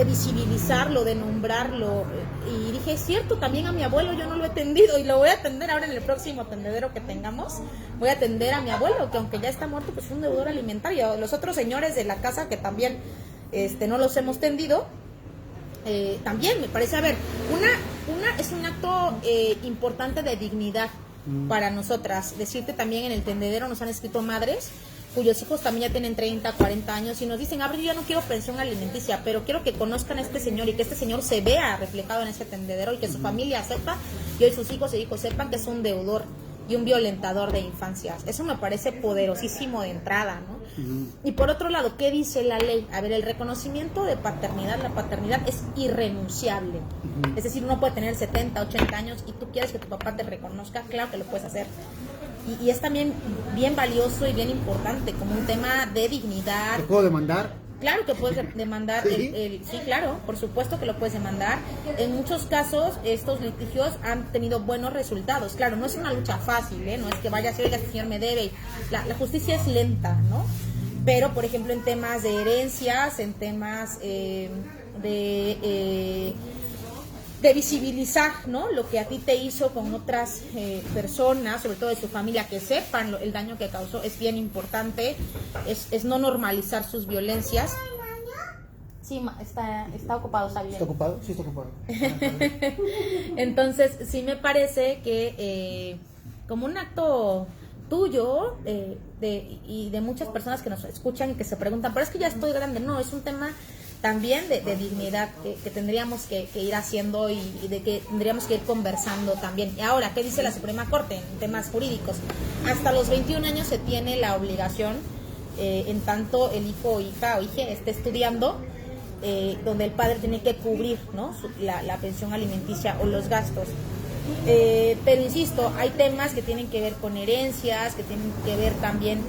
visibilizarlo, de nombrarlo. Y dije, es cierto, también a mi abuelo yo no lo he atendido, y lo voy a atender ahora en el próximo tendedero que tengamos. Voy a atender a mi abuelo, que aunque ya está muerto, pues es un deudor alimentario. Los otros señores de la casa que también no los hemos tendido, también me parece, a ver, una es un acto importante de dignidad para nosotras. Decirte también, en el tendedero nos han escrito madres cuyos hijos también ya tienen 30, 40 años y nos dicen, yo ya no quiero pensión alimenticia, pero quiero que conozcan a este señor y que este señor se vea reflejado en ese tendedero y que su familia sepa, y hoy sus hijos e hijos sepan que es un deudor y un violentador de infancias. Eso me parece poderosísimo de entrada, ¿no? Y por otro lado, ¿qué dice la ley? A ver, el reconocimiento de paternidad, la paternidad es irrenunciable. Es decir, uno puede tener 70, 80 años y tú quieres que tu papá te reconozca, claro que lo puedes hacer. Y es también bien valioso y bien importante como un tema de dignidad. ¿Te puedo demandar? Claro que puedes demandar, ¿Sí? Sí, claro, por supuesto que lo puedes demandar. En muchos casos estos litigios han tenido buenos resultados. Claro, no es una lucha fácil, no es que vaya a decir, oiga, este señor me debe. La justicia es lenta, ¿no? Pero, por ejemplo, en temas de herencias, en temas de visibilizar, ¿no? Lo que a ti te hizo con otras personas, sobre todo de su familia, que sepan el daño que causó, es bien importante. Es no normalizar sus violencias. Sí, está ocupado, está bien. ¿Está ocupado? Sí, está ocupado. Entonces, sí me parece que como un acto tuyo y de muchas personas que nos escuchan y que se preguntan, pero es que ya estoy grande. No, es un tema también de dignidad que tendríamos que ir haciendo y de que tendríamos que ir conversando también. Y ahora, ¿qué dice la Suprema Corte en temas jurídicos? Hasta los 21 años se tiene la obligación, en tanto el hijo o hija o hija esté estudiando, donde el padre tiene que cubrir, ¿no? la pensión alimenticia o los gastos. Pero insisto, hay temas que tienen que ver con herencias, que tienen que ver también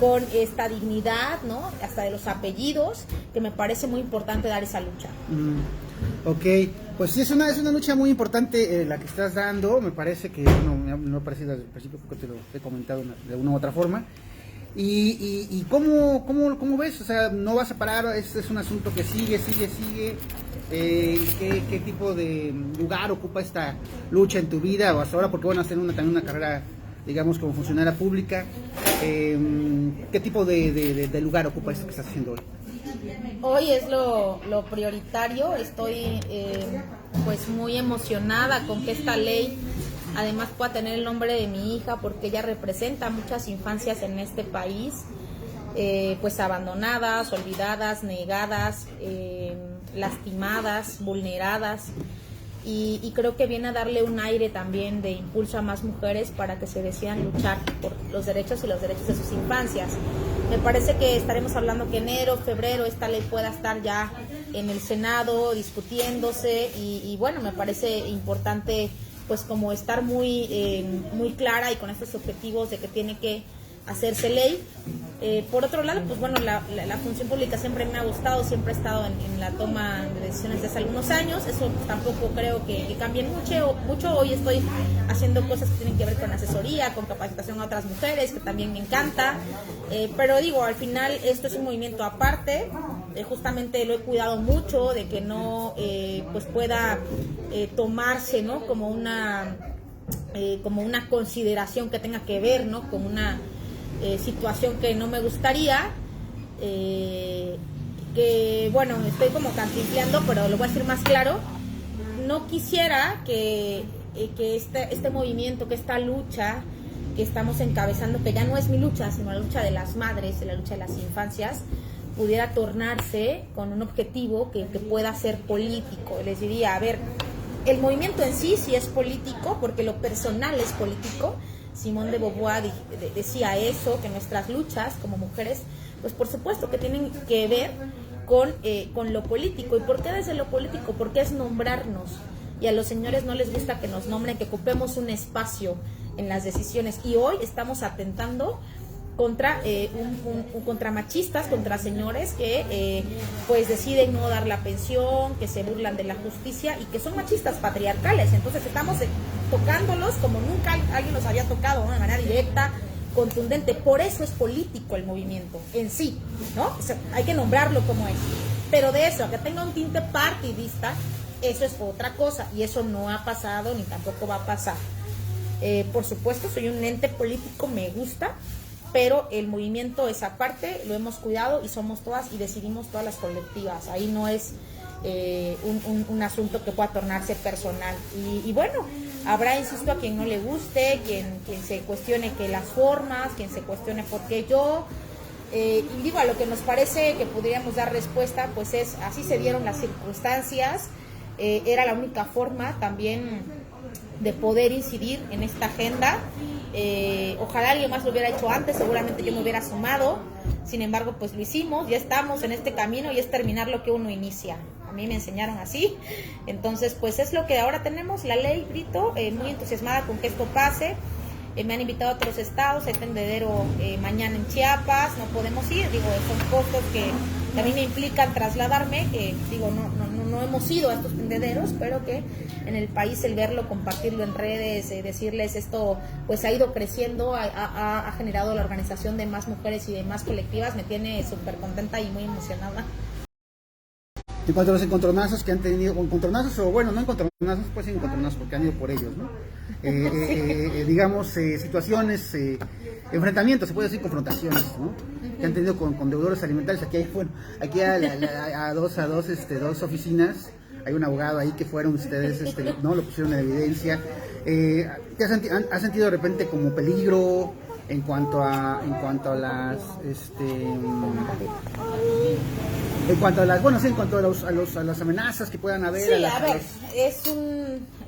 con esta dignidad, ¿no? Hasta de los apellidos, que me parece muy importante dar esa lucha. Ok, pues sí, es una lucha muy importante la que estás dando. Me parece que, bueno, me ha parecido desde el principio, que te lo he comentado de una u otra forma. ¿Y cómo ves? O sea, no vas a parar, es un asunto que sigue. ¿Qué tipo de lugar ocupa esta lucha en tu vida o hasta ahora? Porque bueno, has tenido también una carrera digamos, como funcionaria pública, ¿qué tipo de lugar ocupa esto que estás haciendo hoy? Hoy es lo prioritario. Estoy pues muy emocionada con que esta ley además pueda tener el nombre de mi hija, porque ella representa muchas infancias en este país, pues abandonadas, olvidadas, negadas, lastimadas, vulneradas. Y creo que viene a darle un aire también de impulso a más mujeres para que se decidan luchar por los derechos y los derechos de sus infancias. Me parece que estaremos hablando que enero, febrero, esta ley pueda estar ya en el Senado discutiéndose y bueno, me parece importante pues como estar muy clara y con estos objetivos de que tiene que hacerse ley. Por otro lado, pues bueno, la función pública siempre me ha gustado, siempre he estado en la toma de decisiones desde hace algunos años, eso tampoco creo que cambie mucho. Hoy estoy haciendo cosas que tienen que ver con asesoría, con capacitación a otras mujeres, que también me encanta, pero digo, al final esto es un movimiento aparte, justamente lo he cuidado mucho de que no pues pueda tomarse, ¿no? como una consideración que tenga que ver, ¿no? con una situación que no me gustaría, que bueno, estoy como cantinfleando, pero lo voy a decir más claro. No quisiera que este movimiento, que esta lucha que estamos encabezando, que ya no es mi lucha, sino la lucha de las madres, la lucha de las infancias, pudiera tornarse con un objetivo que pueda ser político. Les diría, a ver, el movimiento en sí es político, porque lo personal es político. Simone de Beauvoir decía eso, que nuestras luchas como mujeres, pues por supuesto que tienen que ver con lo político. ¿Y por qué desde lo político? Porque es nombrarnos. Y a los señores no les gusta que nos nombren, que ocupemos un espacio en las decisiones. Y hoy estamos atentando contra contra machistas, contra señores que pues deciden no dar la pensión, que se burlan de la justicia y que son machistas patriarcales. Entonces estamos tocándolos como nunca alguien los había tocado, ¿no? De manera directa, contundente. Por eso es político el movimiento en sí, ¿no? O sea, hay que nombrarlo como es. Pero de eso, a que tenga un tinte partidista, eso es otra cosa, y eso no ha pasado ni tampoco va a pasar. Por supuesto, soy un ente político, me gusta, pero el movimiento es aparte, lo hemos cuidado y somos todas y decidimos todas las colectivas. Ahí no es un asunto que pueda tornarse personal. Y bueno, habrá, insisto, a quien no le guste, quien se cuestione que las formas, quien se cuestione por qué yo. Y digo, a lo que nos parece que podríamos dar respuesta, pues es, así se dieron las circunstancias, era la única forma también de poder incidir en esta agenda. Ojalá alguien más lo hubiera hecho antes, seguramente yo me hubiera sumado, sin embargo pues lo hicimos, ya estamos en este camino y es terminar lo que uno inicia. A mí me enseñaron así, entonces pues es lo que ahora tenemos, la ley Brito, muy entusiasmada con que esto pase. Me han invitado a otros estados, hay tendedero mañana en Chiapas, no podemos ir, digo, son costos que a mí me implican trasladarme, que digo, no hemos ido a estos tendederos, pero que en el país el verlo, compartirlo en redes, decirles esto, pues ha ido creciendo, ha generado la organización de más mujeres y de más colectivas, me tiene súper contenta y muy emocionada. En cuanto a los encontronazos que han tenido, encontronazos o bueno, no encontronazos, pues encontronazos porque han ido por ellos, ¿no? Digamos, situaciones, enfrentamientos, se puede decir confrontaciones, ¿no? Que han tenido con deudores alimentarios. Aquí hay, bueno, aquí a dos oficinas, hay un abogado ahí que fueron ustedes, no lo pusieron en evidencia. ¿Qué has sentido de repente como peligro en cuanto a las a las amenazas que puedan haber? Sí, a ver, es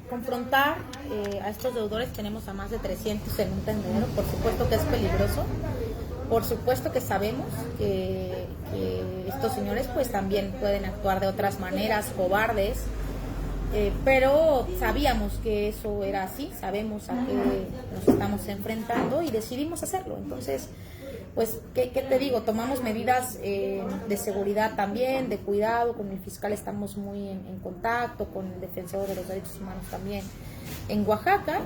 confrontar a estos deudores. Tenemos a más de 300 en un tendedero, por supuesto que es peligroso, por supuesto que sabemos que estos señores pues también pueden actuar de otras maneras, cobardes, pero sabíamos que eso era así, sabemos a qué nos estamos enfrentando y decidimos hacerlo. Entonces, pues, ¿qué te digo? Tomamos medidas de seguridad también, de cuidado, con el fiscal estamos muy en contacto, con el defensor de los derechos humanos también en Oaxaca,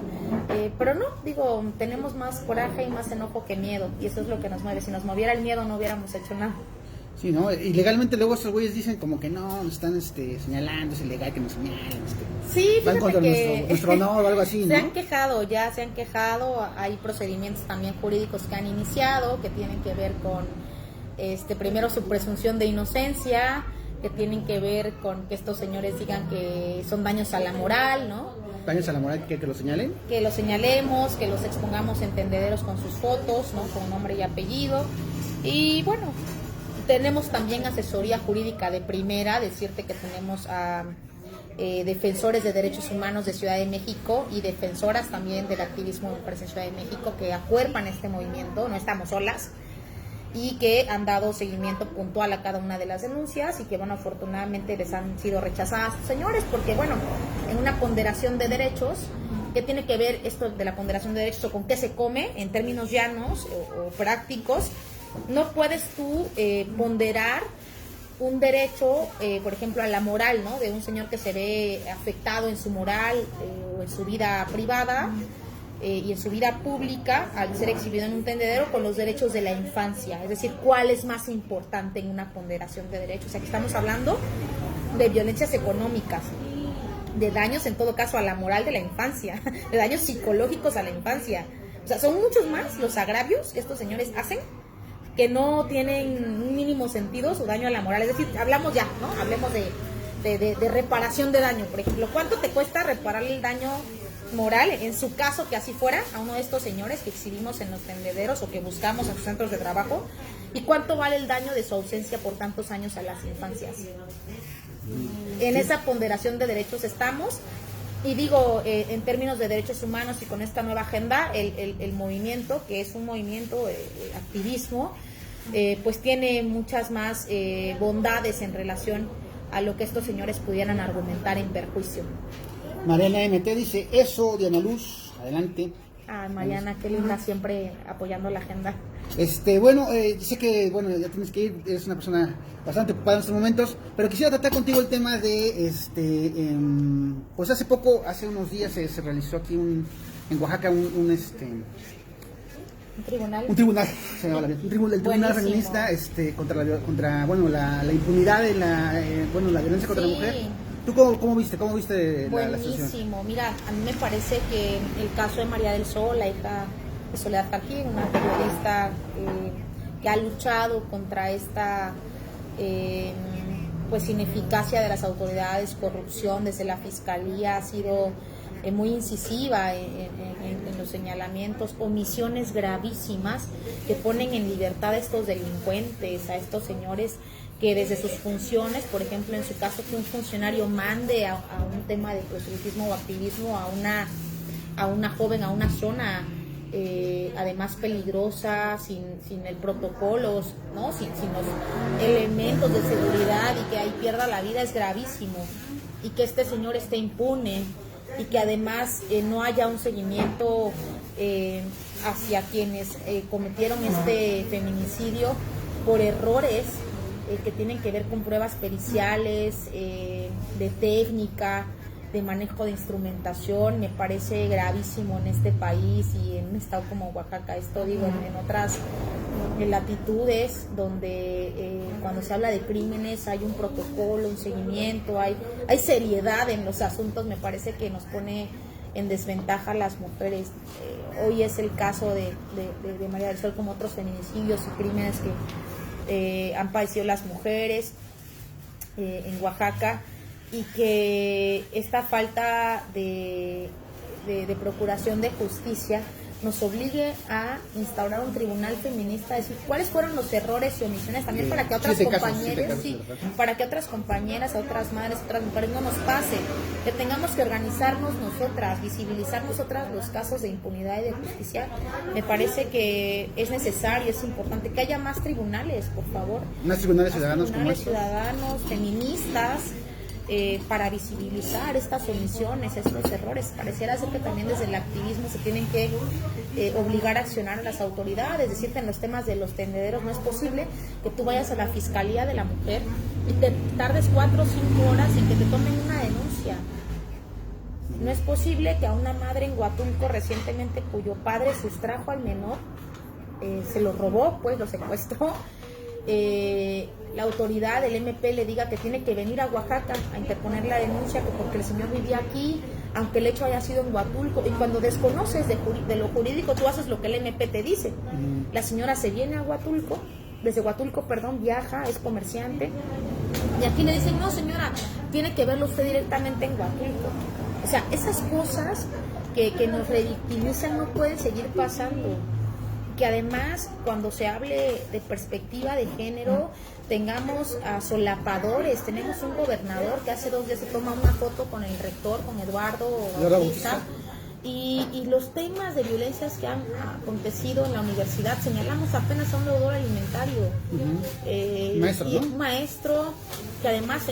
pero no, digo, tenemos más coraje y más enojo que miedo, y eso es lo que nos mueve. Si nos moviera el miedo no hubiéramos hecho nada. Sí, ¿no? Y legalmente luego estos güeyes dicen como que no, nos están señalando, es ilegal que nos señalen. Sí, van contra que nuestro honor o algo así, ¿no? se han quejado, hay procedimientos también jurídicos que han iniciado, que tienen que ver con, primero su presunción de inocencia, que tienen que ver con que estos señores digan que son daños a la moral, ¿no? ¿Daños a la moral que lo señalen? Que los señalemos, que los expongamos en tendederos con sus fotos, ¿no? Con nombre y apellido. Y bueno, tenemos también asesoría jurídica de primera, decirte que tenemos a defensores de derechos humanos de Ciudad de México y defensoras también del activismo de mujeres en Ciudad de México que acuerpan este movimiento, no estamos solas, y que han dado seguimiento puntual a cada una de las denuncias y que, bueno, afortunadamente les han sido rechazadas, señores, porque, bueno, en una ponderación de derechos, ¿qué tiene que ver esto de la ponderación de derechos o con qué se come en términos llanos o prácticos? No puedes tú ponderar un derecho, por ejemplo, a la moral, ¿no? De un señor que se ve afectado en su moral o en su vida privada y en su vida pública al ser exhibido en un tendedero con los derechos de la infancia. Es decir, ¿cuál es más importante en una ponderación de derechos? O sea, que estamos hablando de violencias económicas, de daños en todo caso a la moral de la infancia, de daños psicológicos a la infancia. O sea, son muchos más los agravios que estos señores hacen que no tienen un mínimo sentido su daño a la moral. Es decir, hablamos ya, ¿no? Hablemos de reparación de daño, por ejemplo. ¿Cuánto te cuesta repararle el daño moral, en su caso que así fuera, a uno de estos señores que exhibimos en los tendederos o que buscamos en sus centros de trabajo? ¿Y cuánto vale el daño de su ausencia por tantos años a las infancias? En esa ponderación de derechos estamos. Y digo, en términos de derechos humanos y con esta nueva agenda, el movimiento, que es un movimiento activismo, pues tiene muchas más bondades en relación a lo que estos señores pudieran argumentar en perjuicio. Mariana MT dice, eso, Diana Luz, adelante. Mariana, qué linda, siempre apoyando la agenda. Bueno, sé que, bueno, ya tienes que ir, eres una persona bastante ocupada en estos momentos, pero quisiera tratar contigo el tema de, pues hace unos días se realizó aquí en Oaxaca un tribunal. Un tribunal, se llama el tribunal feminista, contra la impunidad de la violencia contra la mujer. ¿Tú cómo viste la situación? Buenísimo, mira, a mí me parece que el caso de María del Sol, la hija de Soledad Tajín, una periodista que ha luchado contra esta pues ineficacia de las autoridades, corrupción desde la fiscalía, ha sido muy incisiva en los señalamientos, omisiones gravísimas que ponen en libertad a estos delincuentes, a estos señores que desde sus funciones, por ejemplo, en su caso, que un funcionario mande a un tema de proselitismo o activismo a una joven, a una zona además peligrosa, sin el protocolo, ¿no? sin los elementos de seguridad, y que ahí pierda la vida, es gravísimo. Y que este señor esté impune y que además no haya un seguimiento hacia quienes cometieron este feminicidio por errores que tienen que ver con pruebas periciales, de técnica, de manejo de instrumentación. Me parece gravísimo en este país y en un estado como Oaxaca. Esto digo, en otras latitudes donde cuando se habla de crímenes hay un protocolo, un seguimiento, hay seriedad en los asuntos. Me parece que nos pone en desventaja a las mujeres. Hoy es el caso de María del Sol, como otros feminicidios y crímenes que han padecido las mujeres en Oaxaca, y que esta falta de procuración de justicia nos obligue a instaurar un tribunal feminista, decir cuáles fueron los errores y omisiones, también para que otras compañeras, a otras madres, a otras mujeres no nos pase, que tengamos que organizarnos nosotras, visibilizar nosotras los casos de impunidad y de justicia. Me parece que es necesario, es importante que haya más tribunales, por favor. Más tribunales ciudadanos como estos. Ciudadanos, feministas, para visibilizar estas omisiones, estos errores. Pareciera ser que también desde el activismo se tienen que obligar a accionar a las autoridades. Decirte, en los temas de los tendederos, no es posible que tú vayas a la Fiscalía de la Mujer y te tardes 4 o 5 horas en que te tomen una denuncia. No es posible que a una madre en Huatulco recientemente, cuyo padre sustrajo al menor, se lo robó, pues lo secuestró, la autoridad, el MP, le diga que tiene que venir a Oaxaca a interponer la denuncia, que porque el señor vivía aquí, aunque el hecho haya sido en Huatulco, y cuando desconoces de lo jurídico, tú haces lo que el MP te dice. La señora se viene a Huatulco, desde Huatulco, viaja, es comerciante, y aquí le dicen, no señora, tiene que verlo usted directamente en Huatulco. O sea, esas cosas que nos revictimizan no pueden seguir pasando. Que además, cuando se hable de perspectiva de género, tengamos solapadores. Tenemos un gobernador que hace 2 días se toma una foto con el rector, con Eduardo Bautista, y los temas de violencias que han acontecido en la universidad. Señalamos apenas a un deudor alimentario, maestro, ¿no? Un maestro que además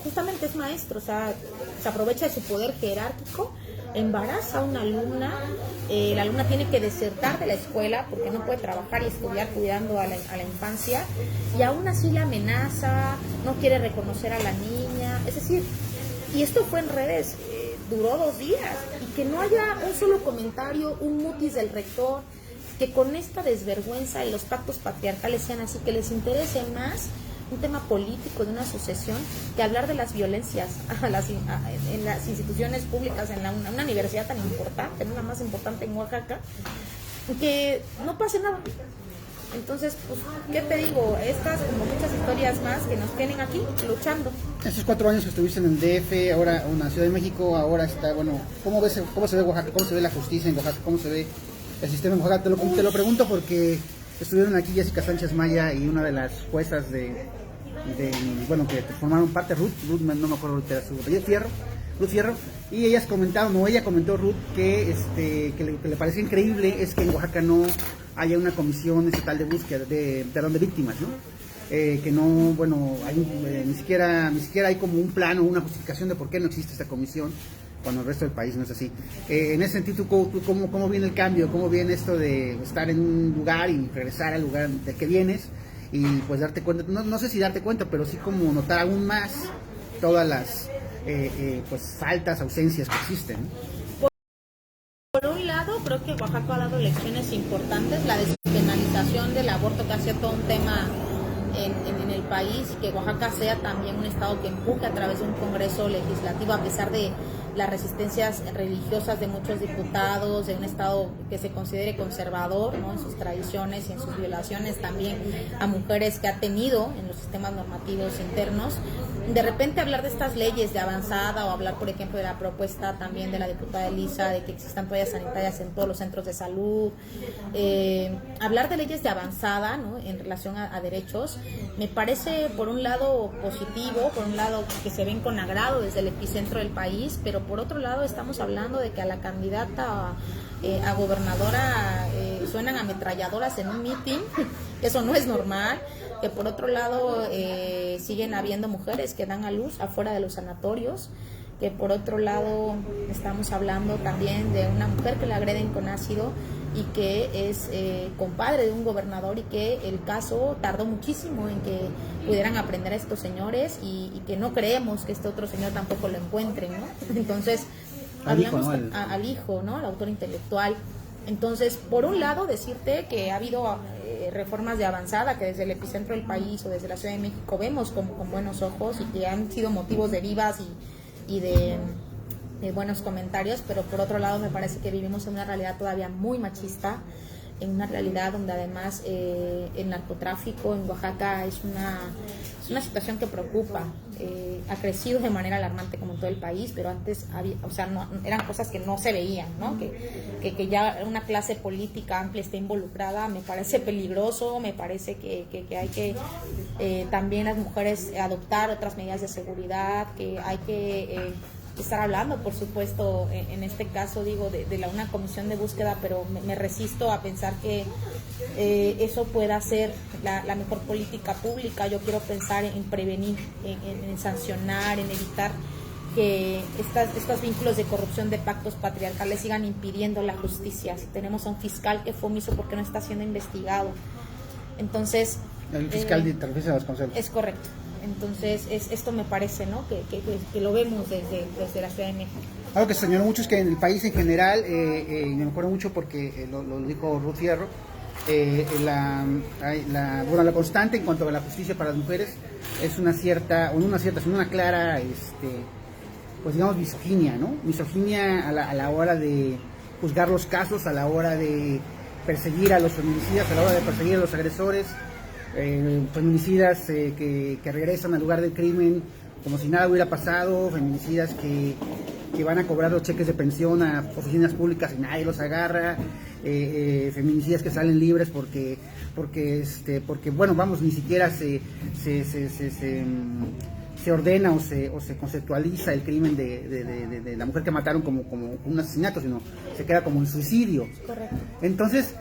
justamente es maestro, o sea, se aprovecha de su poder jerárquico, embaraza a una alumna, la alumna tiene que desertar de la escuela porque no puede trabajar y estudiar cuidando a la infancia, y aún así la amenaza, no quiere reconocer a la niña, es decir, y esto fue en redes, duró 2 días, y que no haya un solo comentario, un mutis del rector, que con esta desvergüenza y los pactos patriarcales sean así, que les interese más un tema político de una sucesión que hablar de las violencias en las instituciones públicas, en una universidad tan importante, no la más importante en Oaxaca, que no pase nada. Entonces, pues, ¿qué te digo? Estas, como muchas historias más que nos tienen aquí luchando. Estos 4 años que estuviste en el DF, ahora en la Ciudad de México, ahora está, bueno, ¿cómo se ve Oaxaca? ¿Cómo se ve la justicia en Oaxaca? ¿Cómo se ve el sistema en Oaxaca? Te lo pregunto porque estuvieron aquí Jessica Sánchez Maya y una de las juezas bueno, que formaron parte, Ruth, no me acuerdo ahorita su apellido, Ruth Fierro, y ella comentó Ruth que le parecía increíble es que en Oaxaca no haya una comisión estatal de búsqueda de víctimas, ¿no? Que no, bueno, ni siquiera hay como un plan o una justificación de por qué no existe esta comisión cuando el resto del país no es así. En ese sentido, ¿tú cómo viene el cambio? ¿Cómo viene esto de estar en un lugar y regresar al lugar del que vienes? Y pues darte cuenta, no sé si darte cuenta, pero sí como notar aún más todas las pues faltas, ausencias que existen, ¿no? Por un lado, creo que Oaxaca ha dado lecciones importantes, la despenalización del aborto, que ha sido todo un tema en el país, y que Oaxaca sea también un estado que empuje a través de un congreso legislativo, a pesar de las resistencias religiosas de muchos diputados, de un estado que se considere conservador, ¿no?, en sus tradiciones y en sus violaciones también a mujeres que ha tenido en los sistemas normativos internos. De repente hablar de estas leyes de avanzada, o hablar, por ejemplo, de la propuesta también de la diputada Elisa de que existan toallas sanitarias en todos los centros de salud, hablar de leyes de avanzada, ¿no?, en relación a derechos, me parece por un lado positivo, por un lado que se ven con agrado desde el epicentro del país, pero por otro lado estamos hablando de que a la candidata a gobernadora suenan ametralladoras en un meeting, eso no es normal, que por otro lado siguen habiendo mujeres que dan a luz afuera de los sanatorios, que por otro lado estamos hablando también de una mujer que la agreden con ácido y que es compadre de un gobernador, y que el caso tardó muchísimo en que pudieran aprender a estos señores, y que no creemos que este otro señor tampoco lo encuentren, ¿no? Entonces, hablamos al hijo, ¿no?, al autor intelectual. Entonces, por un lado, decirte que ha habido reformas de avanzada que desde el epicentro del país o desde la Ciudad de México vemos con buenos ojos, y que han sido motivos de vivas y de buenos comentarios, pero por otro lado me parece que vivimos en una realidad todavía muy machista, en una realidad donde además el narcotráfico en Oaxaca es una situación que preocupa, ha crecido de manera alarmante como en todo el país, pero antes había, o sea, no, eran cosas que no se veían, ¿no? Que ya una clase política amplia esté involucrada, me parece peligroso, me parece que hay que también las mujeres adoptar otras medidas de seguridad, que hay que estar hablando, por supuesto, en este caso digo de una comisión de búsqueda, pero me resisto a pensar que eso pueda ser la mejor política pública. Yo quiero pensar en prevenir, en sancionar, en evitar que estos vínculos de corrupción, de pactos patriarcales sigan impidiendo la justicia. Si tenemos a un fiscal que fue omiso, ¿por qué no está siendo investigado? Entonces, el fiscal de Tarfisa Vasconcelos. Es correcto. Entonces, esto me parece, ¿no?, que lo vemos desde la Ciudad de México. Algo que se señaló mucho es que en el país en general, y me acuerdo mucho porque lo dijo Ruth Fierro, bueno, la constante en cuanto a la justicia para las mujeres es sino una clara, pues digamos, misoginia, ¿no? Misoginia a la hora de juzgar los casos, a la hora de perseguir a los feminicidas, a la hora de perseguir a los agresores, feminicidas que regresan al lugar del crimen como si nada hubiera pasado, feminicidas que van a cobrar los cheques de pensión a oficinas públicas y nadie los agarra, feminicidas que salen libres porque bueno, vamos, ni siquiera se ordena o se conceptualiza el crimen de la mujer que mataron como un asesinato, sino se queda como un suicidio. Correcto. Entonces,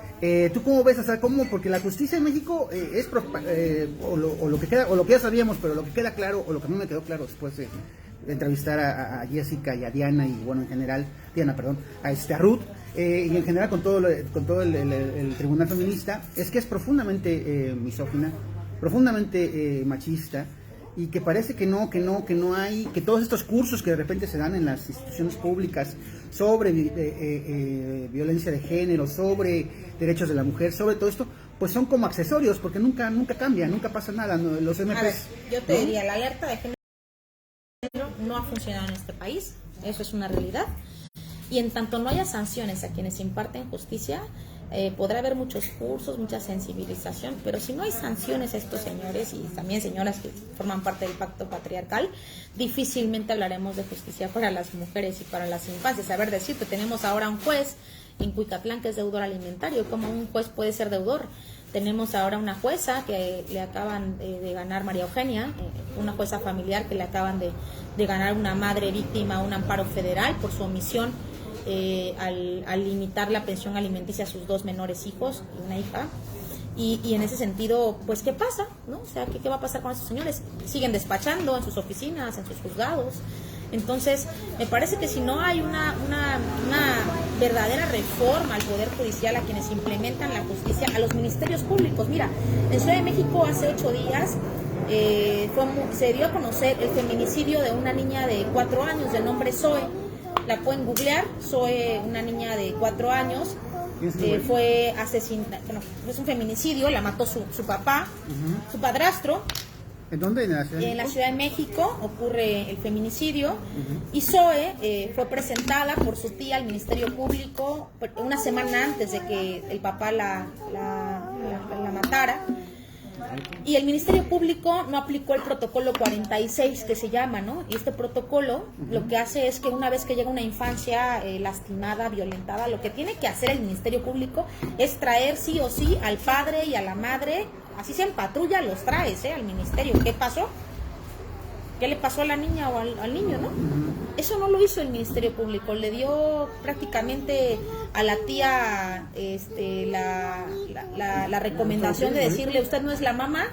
¿tú cómo ves? O sea, ¿cómo? Porque la justicia en México lo que ya sabíamos, pero lo que queda claro, o lo que a mí me quedó claro después de entrevistar a Jessica y a Diana, y bueno, en general, a Ruth, y en general con todo el tribunal feminista, es que es profundamente misógina, profundamente machista, y que parece que no hay, que todos estos cursos que de repente se dan en las instituciones públicas sobre violencia de género, sobre derechos de la mujer, sobre todo esto, pues son como accesorios, porque nunca cambian, nunca pasa nada, ¿no? Los MPs, a ver, yo te ¿no? diría, la alerta de género no ha funcionado en este país, eso es una realidad, y en tanto no haya sanciones a quienes imparten justicia, podrá haber muchos cursos, mucha sensibilización, pero si no hay sanciones a estos señores y también señoras que forman parte del pacto patriarcal, difícilmente hablaremos de justicia para las mujeres y para las infancias. A ver, decirte, tenemos ahora un juez en Cuicatlán que es deudor alimentario. ¿Cómo un juez puede ser deudor? Tenemos ahora una jueza que le acaban de ganar, María Eugenia, una jueza familiar que le acaban de ganar una madre víctima un amparo federal por su omisión al limitar la pensión alimenticia a sus 2 menores hijos y una hija. Y en ese sentido, pues, ¿qué pasa? ¿No? O sea, ¿qué va a pasar con esos señores? Siguen despachando en sus oficinas, en sus juzgados. Entonces, me parece que si no hay una verdadera reforma al Poder Judicial, a quienes implementan la justicia, a los ministerios públicos. Mira, en Ciudad de México hace 8 días se dio a conocer el feminicidio de una niña de 4 años de nombre Zoe. La pueden googlear. Zoe, una niña de 4 años, fue asesinada, bueno, es un feminicidio, la mató su papá, su padrastro. ¿En dónde? En la Ciudad de México ocurre el feminicidio, y Zoe fue presentada por su tía al Ministerio Público una semana antes de que el papá la matara. Y el Ministerio Público no aplicó el protocolo 46 que se llama, ¿no? Y este protocolo lo que hace es que una vez que llega una infancia lastimada, violentada, lo que tiene que hacer el Ministerio Público es traer sí o sí al padre y a la madre, así sea en patrulla, los traes al ministerio. ¿Qué pasó? ¿Qué le pasó a la niña o al niño, no? Eso no lo hizo el Ministerio Público, le dio prácticamente a la tía la recomendación de decirle, usted no es la mamá,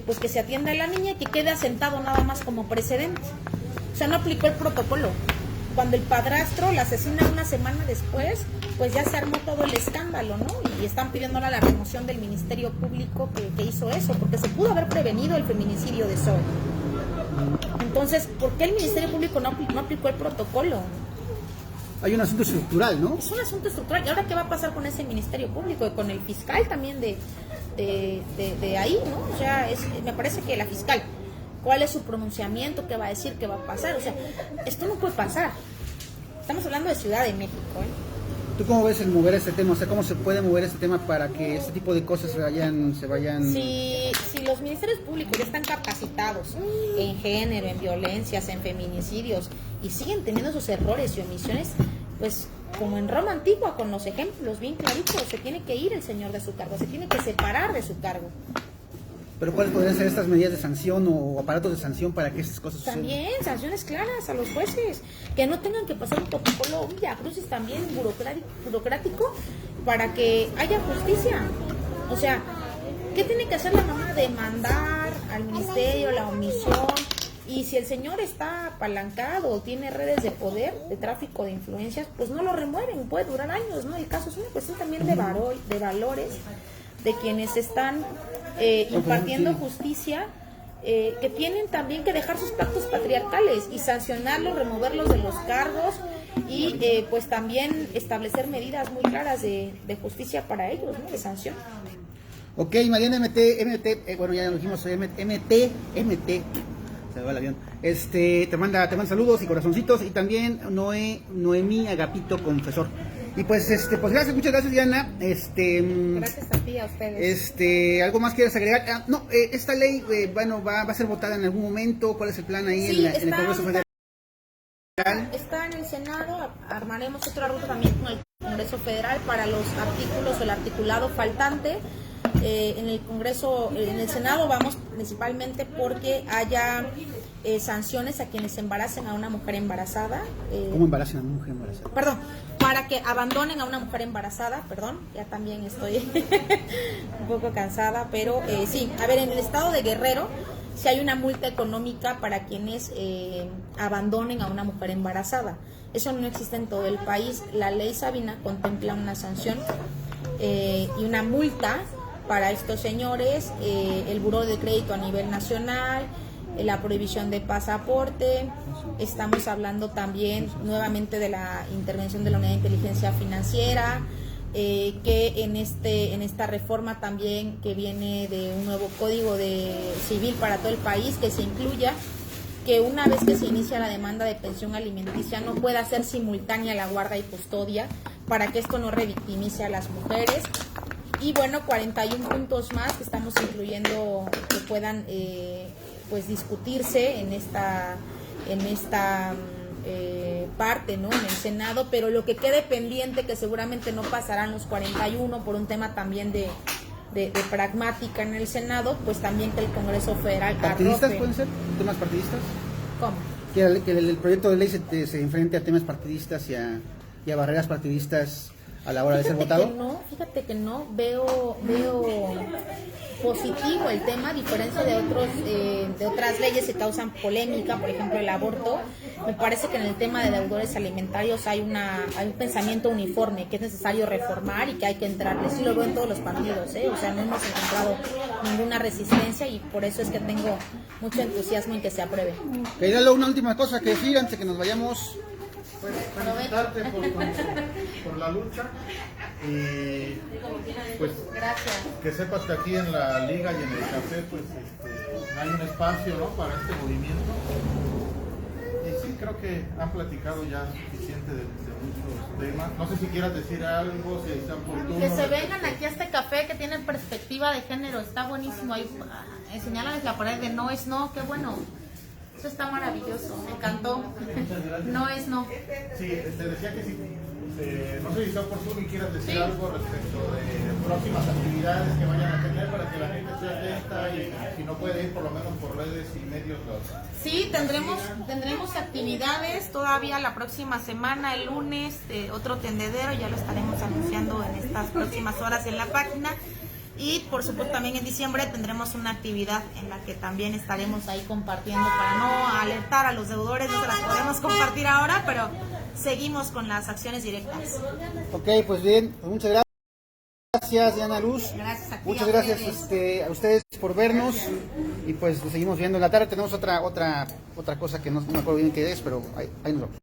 pues que se atienda a la niña y que quede asentado nada más como precedente. O sea, no aplicó el protocolo. Cuando el padrastro la asesina una semana después, pues ya se armó todo el escándalo, ¿no? Y están pidiéndole la remoción del Ministerio Público que hizo eso, porque se pudo haber prevenido el feminicidio de Zoe. Entonces, ¿por qué el Ministerio Público no aplicó el protocolo? Hay un asunto estructural, ¿no? Es un asunto estructural. ¿Y ahora qué va a pasar con ese Ministerio Público y con el fiscal también de ahí, ¿no? O sea, me parece que la fiscal, ¿cuál es su pronunciamiento? ¿Qué va a decir? ¿Qué va a pasar? O sea, esto no puede pasar. Estamos hablando de Ciudad de México, ¿Tú cómo ves el mover este tema? O sea, ¿cómo se puede mover este tema para que este tipo de cosas se vayan? Si los ministerios públicos ya están capacitados en género, en violencias, en feminicidios, y siguen teniendo esos errores y omisiones, pues como en Roma antigua, con los ejemplos bien claritos, se tiene que ir el señor de su cargo, se tiene que separar de su cargo. ¿Pero cuáles podrían ser estas medidas de sanción o aparatos de sanción para que estas cosas sucedan? También sanciones claras a los jueces, que no tengan que pasar un protocolo Villacrucis también burocrático para que haya justicia. O sea, ¿qué tiene que hacer la mamá? Demandar al ministerio la omisión. Y si el señor está apalancado o tiene redes de poder, de tráfico de influencias, pues no lo remueven, puede durar años, ¿no? El caso es una cuestión también de valores, de quienes están impartiendo justicia, que tienen también que dejar sus pactos patriarcales y sancionarlos, removerlos de los cargos y pues también establecer medidas muy claras de justicia para ellos, ¿no? De sanción. Ok, Mariana MT, bueno, ya lo dijimos, MT, se me va el avión. Te manda saludos y corazoncitos, y también Noemí Agapito Confesor. Y pues pues gracias, muchas gracias, Diana. Gracias a ti, a ustedes. ¿Algo más quieres agregar? No, esta ley, bueno, va a ser votada en algún momento. ¿Cuál es el plan ahí Sí, en el Congreso Federal? Está en el Senado, armaremos otra ruta también con el Congreso Federal para los artículos o el articulado faltante. En el Congreso, en el Senado vamos principalmente porque haya sanciones a quienes embaracen a una mujer embarazada. ¿Cómo embaracen a una mujer embarazada? Perdón, para que abandonen a una mujer embarazada, perdón, ya también estoy un poco cansada, pero sí, a ver, en el estado de Guerrero, si hay una multa económica para quienes abandonen a una mujer embarazada. Eso no existe en todo el país. La ley Sabina contempla una sanción y una multa para estos señores, el buró de crédito a nivel nacional, la prohibición de pasaporte. Estamos hablando también nuevamente de la intervención de la Unidad de Inteligencia Financiera, que en esta reforma también que viene de un nuevo código civil para todo el país, que se incluya que una vez que se inicia la demanda de pensión alimenticia no pueda ser simultánea la guarda y custodia, para que esto no revictimice a las mujeres. Y bueno, 41 puntos más que estamos incluyendo que puedan pues discutirse en esta parte, ¿no? En el Senado, pero lo que quede pendiente, que seguramente no pasarán los 41 por un tema también de pragmática en el Senado, pues también que el Congreso Federal ¿Partidistas arrope. pueden ser? ¿Temas partidistas? ¿Cómo? Que el proyecto de ley se enfrente a temas partidistas y a barreras partidistas a la hora de ser votado. Fíjate que no veo positivo el tema, a diferencia de otras leyes que causan polémica, por ejemplo el aborto. Me parece que en el tema de deudores alimentarios hay un pensamiento uniforme, que es necesario reformar y que hay que entrarle. Sí lo veo en todos los partidos, o sea, no hemos encontrado ninguna resistencia y por eso es que tengo mucho entusiasmo en que se apruebe. Lalo, una última cosa que decir antes de que nos vayamos. Pues felicitarte por la lucha y pues Gracias. que sepas que aquí en la liga y en el café pues hay un espacio, ¿no?, para este movimiento. Y sí, creo que han platicado ya suficiente de muchos temas. No sé si quieras decir algo, si está oportuno. Que se vengan aquí a este café que tiene perspectiva de género, está buenísimo. Ahí señálales la pared de no es no, qué bueno. Eso está maravilloso, me encantó. No es no. Sí, te decía que sí. No sé si está oportuno y quieras decir algo respecto de próximas actividades que vayan a tener para que la gente esté atenta y si no puede ir por lo menos por redes y medios. Sí, tendremos actividades todavía la próxima semana, el lunes, otro tendedero, ya lo estaremos anunciando en estas próximas horas en la página. Y por supuesto también en diciembre tendremos una actividad en la que también estaremos ahí compartiendo para no alertar a los deudores, no se las podemos compartir ahora, pero seguimos con las acciones directas. Ok, pues bien, pues muchas gracias, Diana Luz. Gracias a ti, muchas a gracias ustedes. a ustedes por vernos y pues nos seguimos viendo en la tarde. Tenemos otra cosa que no me acuerdo bien qué es, pero ahí nos vemos.